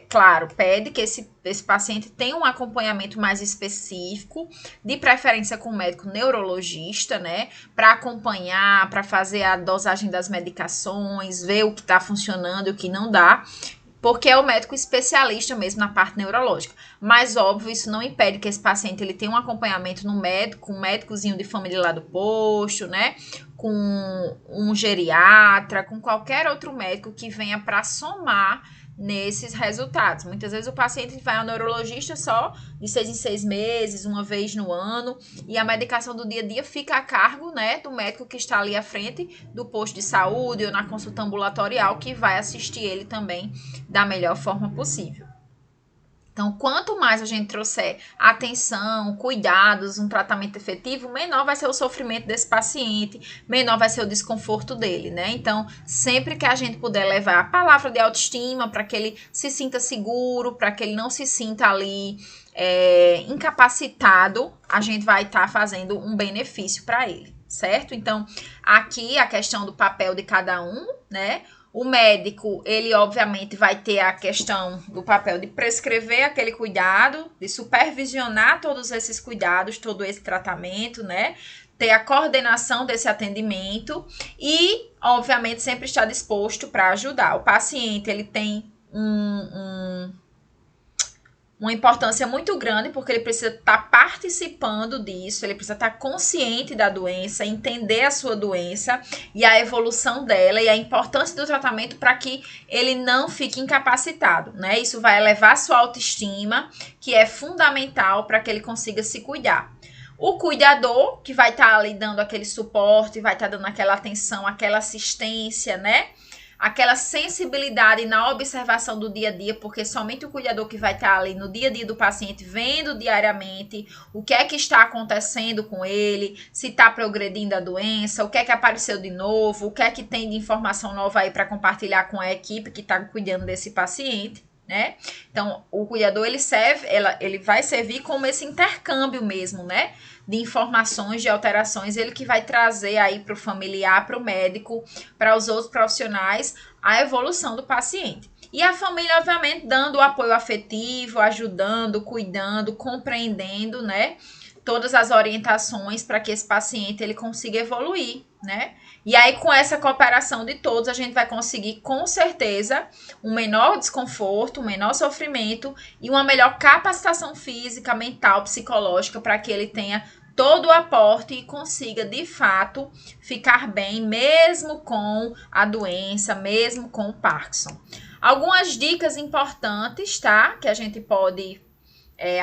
claro, pede que esse paciente tenha um acompanhamento mais específico, de preferência com o médico neurologista, né, para acompanhar, para fazer a dosagem das medicações, ver o que está funcionando e o que não dá, porque é o médico especialista mesmo na parte neurológica. Mas, óbvio, isso não impede que esse paciente ele tenha um acompanhamento no médico, com um médicozinho de família lá do posto, né? Com um geriatra, com qualquer outro médico que venha para somar nesses resultados. Muitas vezes o paciente vai ao neurologista só de 6 em 6 meses, uma vez no ano, e a medicação do dia a dia fica a cargo, né, do médico que está ali à frente do posto de saúde ou na consulta ambulatorial, que vai assistir ele também da melhor forma possível. Então, quanto mais a gente trouxer atenção, cuidados, um tratamento efetivo, menor vai ser o sofrimento desse paciente, menor vai ser o desconforto dele, né? Então, sempre que a gente puder levar a palavra de autoestima para que ele se sinta seguro, para que ele não se sinta ali incapacitado, a gente vai estar fazendo um benefício para ele, certo? Então, aqui a questão do papel de cada um, né? O médico, ele obviamente vai ter a questão do papel de prescrever aquele cuidado, de supervisionar todos esses cuidados, todo esse tratamento, né? Ter a coordenação desse atendimento e, obviamente, sempre estar disposto para ajudar. O paciente, ele tem uma importância muito grande, porque ele precisa estar participando disso, ele precisa estar consciente da doença, entender a sua doença e a evolução dela e a importância do tratamento para que ele não fique incapacitado, né? Isso vai elevar a sua autoestima, que é fundamental para que ele consiga se cuidar. O cuidador, que vai estar ali dando aquele suporte, vai estar dando aquela atenção, aquela assistência, né? Aquela sensibilidade na observação do dia a dia, porque somente o cuidador que vai estar ali no dia a dia do paciente, vendo diariamente o que é que está acontecendo com ele, se está progredindo a doença, o que é que apareceu de novo, o que é que tem de informação nova aí para compartilhar com a equipe que está cuidando desse paciente, né? Então, o cuidador, ele vai servir como esse intercâmbio mesmo, né? De informações, de alterações, ele que vai trazer aí para o familiar, para o médico, para os outros profissionais, a evolução do paciente. E a família, obviamente, dando o apoio afetivo, ajudando, cuidando, compreendendo, né? Todas as orientações para que esse paciente ele consiga evoluir, né? E aí, com essa cooperação de todos, a gente vai conseguir, com certeza, um menor desconforto, um menor sofrimento e uma melhor capacitação física, mental, psicológica, para que ele tenha todo o aporte e consiga, de fato, ficar bem, mesmo com a doença, mesmo com o Parkinson. Algumas dicas importantes, tá? Que a gente pode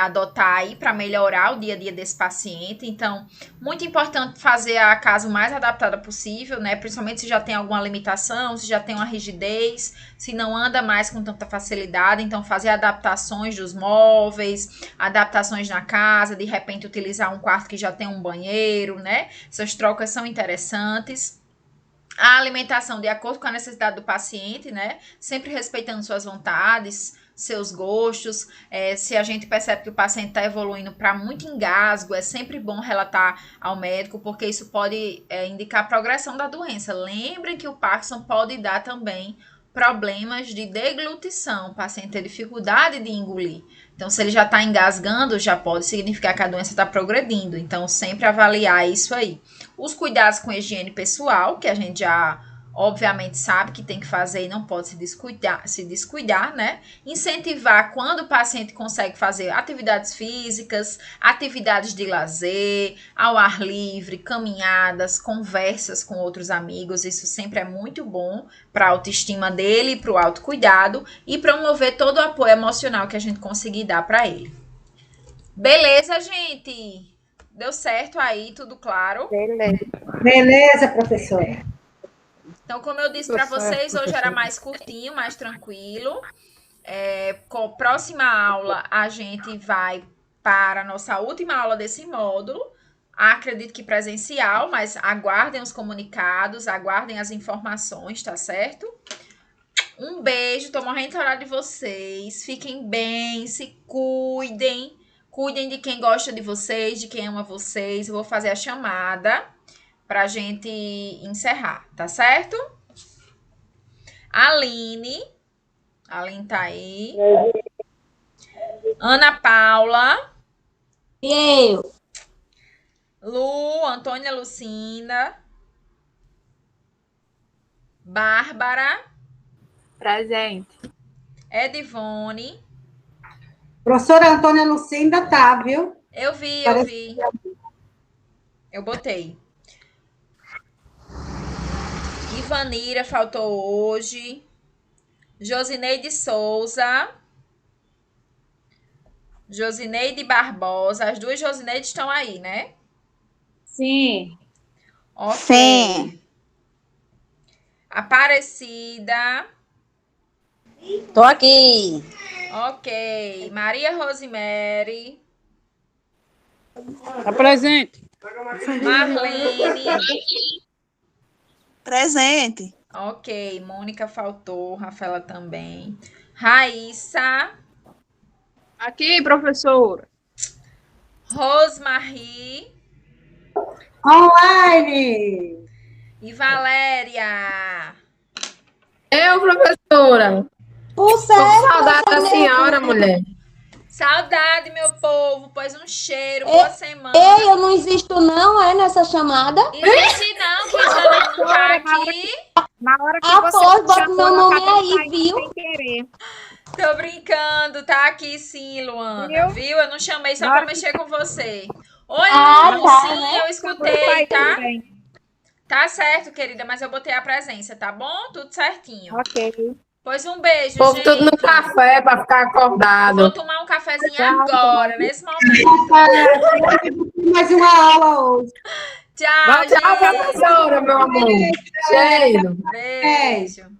adotar aí para melhorar o dia a dia desse paciente. Então, muito importante fazer a casa o mais adaptada possível, né? Principalmente se já tem alguma limitação, se já tem uma rigidez, se não anda mais com tanta facilidade. Então, fazer adaptações dos móveis, adaptações na casa, de repente utilizar um quarto que já tem um banheiro, né? Essas trocas são interessantes. A alimentação de acordo com a necessidade do paciente, né? Sempre respeitando suas vontades, seus gostos. Se a gente percebe que o paciente está evoluindo para muito engasgo, é sempre bom relatar ao médico, porque isso pode indicar a progressão da doença. Lembrem que o Parkinson pode dar também problemas de deglutição. O paciente tem dificuldade de engolir. Então, se ele já está engasgando, já pode significar que a doença está progredindo. Então, sempre avaliar isso aí. Os cuidados com higiene pessoal, que a gente já obviamente sabe que tem que fazer e não pode se descuidar, né? Incentivar quando o paciente consegue fazer atividades físicas, atividades de lazer, ao ar livre, caminhadas, conversas com outros amigos. Isso sempre é muito bom para a autoestima dele, para o autocuidado e promover todo o apoio emocional que a gente conseguir dar para ele. Beleza, gente? Deu certo aí, tudo claro? Beleza, professora. Então, como eu disse para vocês, hoje era mais curtinho, mais tranquilo. Com a próxima aula, a gente vai para a nossa última aula desse módulo. Acredito que presencial, mas aguardem os comunicados, aguardem as informações, tá certo? Um beijo, tô morrendo de saudade de vocês. Fiquem bem, se cuidem. Cuidem de quem gosta de vocês, de quem ama vocês. Eu vou fazer a chamada pra gente encerrar, tá certo? Aline tá aí. Ana Paula. E eu? Lu, Antônia Lucinda. Bárbara. Presente. Edivone. Professora Antônia Lucinda tá, viu? Eu vi. Eu botei. Ivanira faltou hoje. Josineide Souza. Josineide Barbosa. As duas Josineides estão aí, né? Sim. Ok. Sim. Aparecida. Tô aqui. Ok. Maria Rosemary. Tá presente. Marlene. Presente. Ok. Mônica faltou. Rafaela também. Raíssa. Aqui, professora. Rosmarie. Online! E Valéria. Eu, professora. Tô com saudade da senhora, mulher. Saudade, meu povo. Pois um cheiro. Boa semana. Ei, eu não existo não, nessa chamada? Existe não, que Jana não tá aqui. Na hora que Pois, bota meu nome aí, viu? sem querer. Tô brincando. Tá aqui sim, Luana. Viu? Eu não chamei só pra mexer com você. Oi, Lu. tá, Sim, né? eu escutei, tá? Também. Tá certo, querida, mas eu botei a presença, tá bom? Tudo certinho. Ok. Pois um beijo, O povo gente. tudo no café pra ficar Vou acordado. tomar um cafezinho agora, nesse momento. Mais uma aula hoje. Tchau, Tchau, gente. professora, meu amor. Cheiro. Beijo.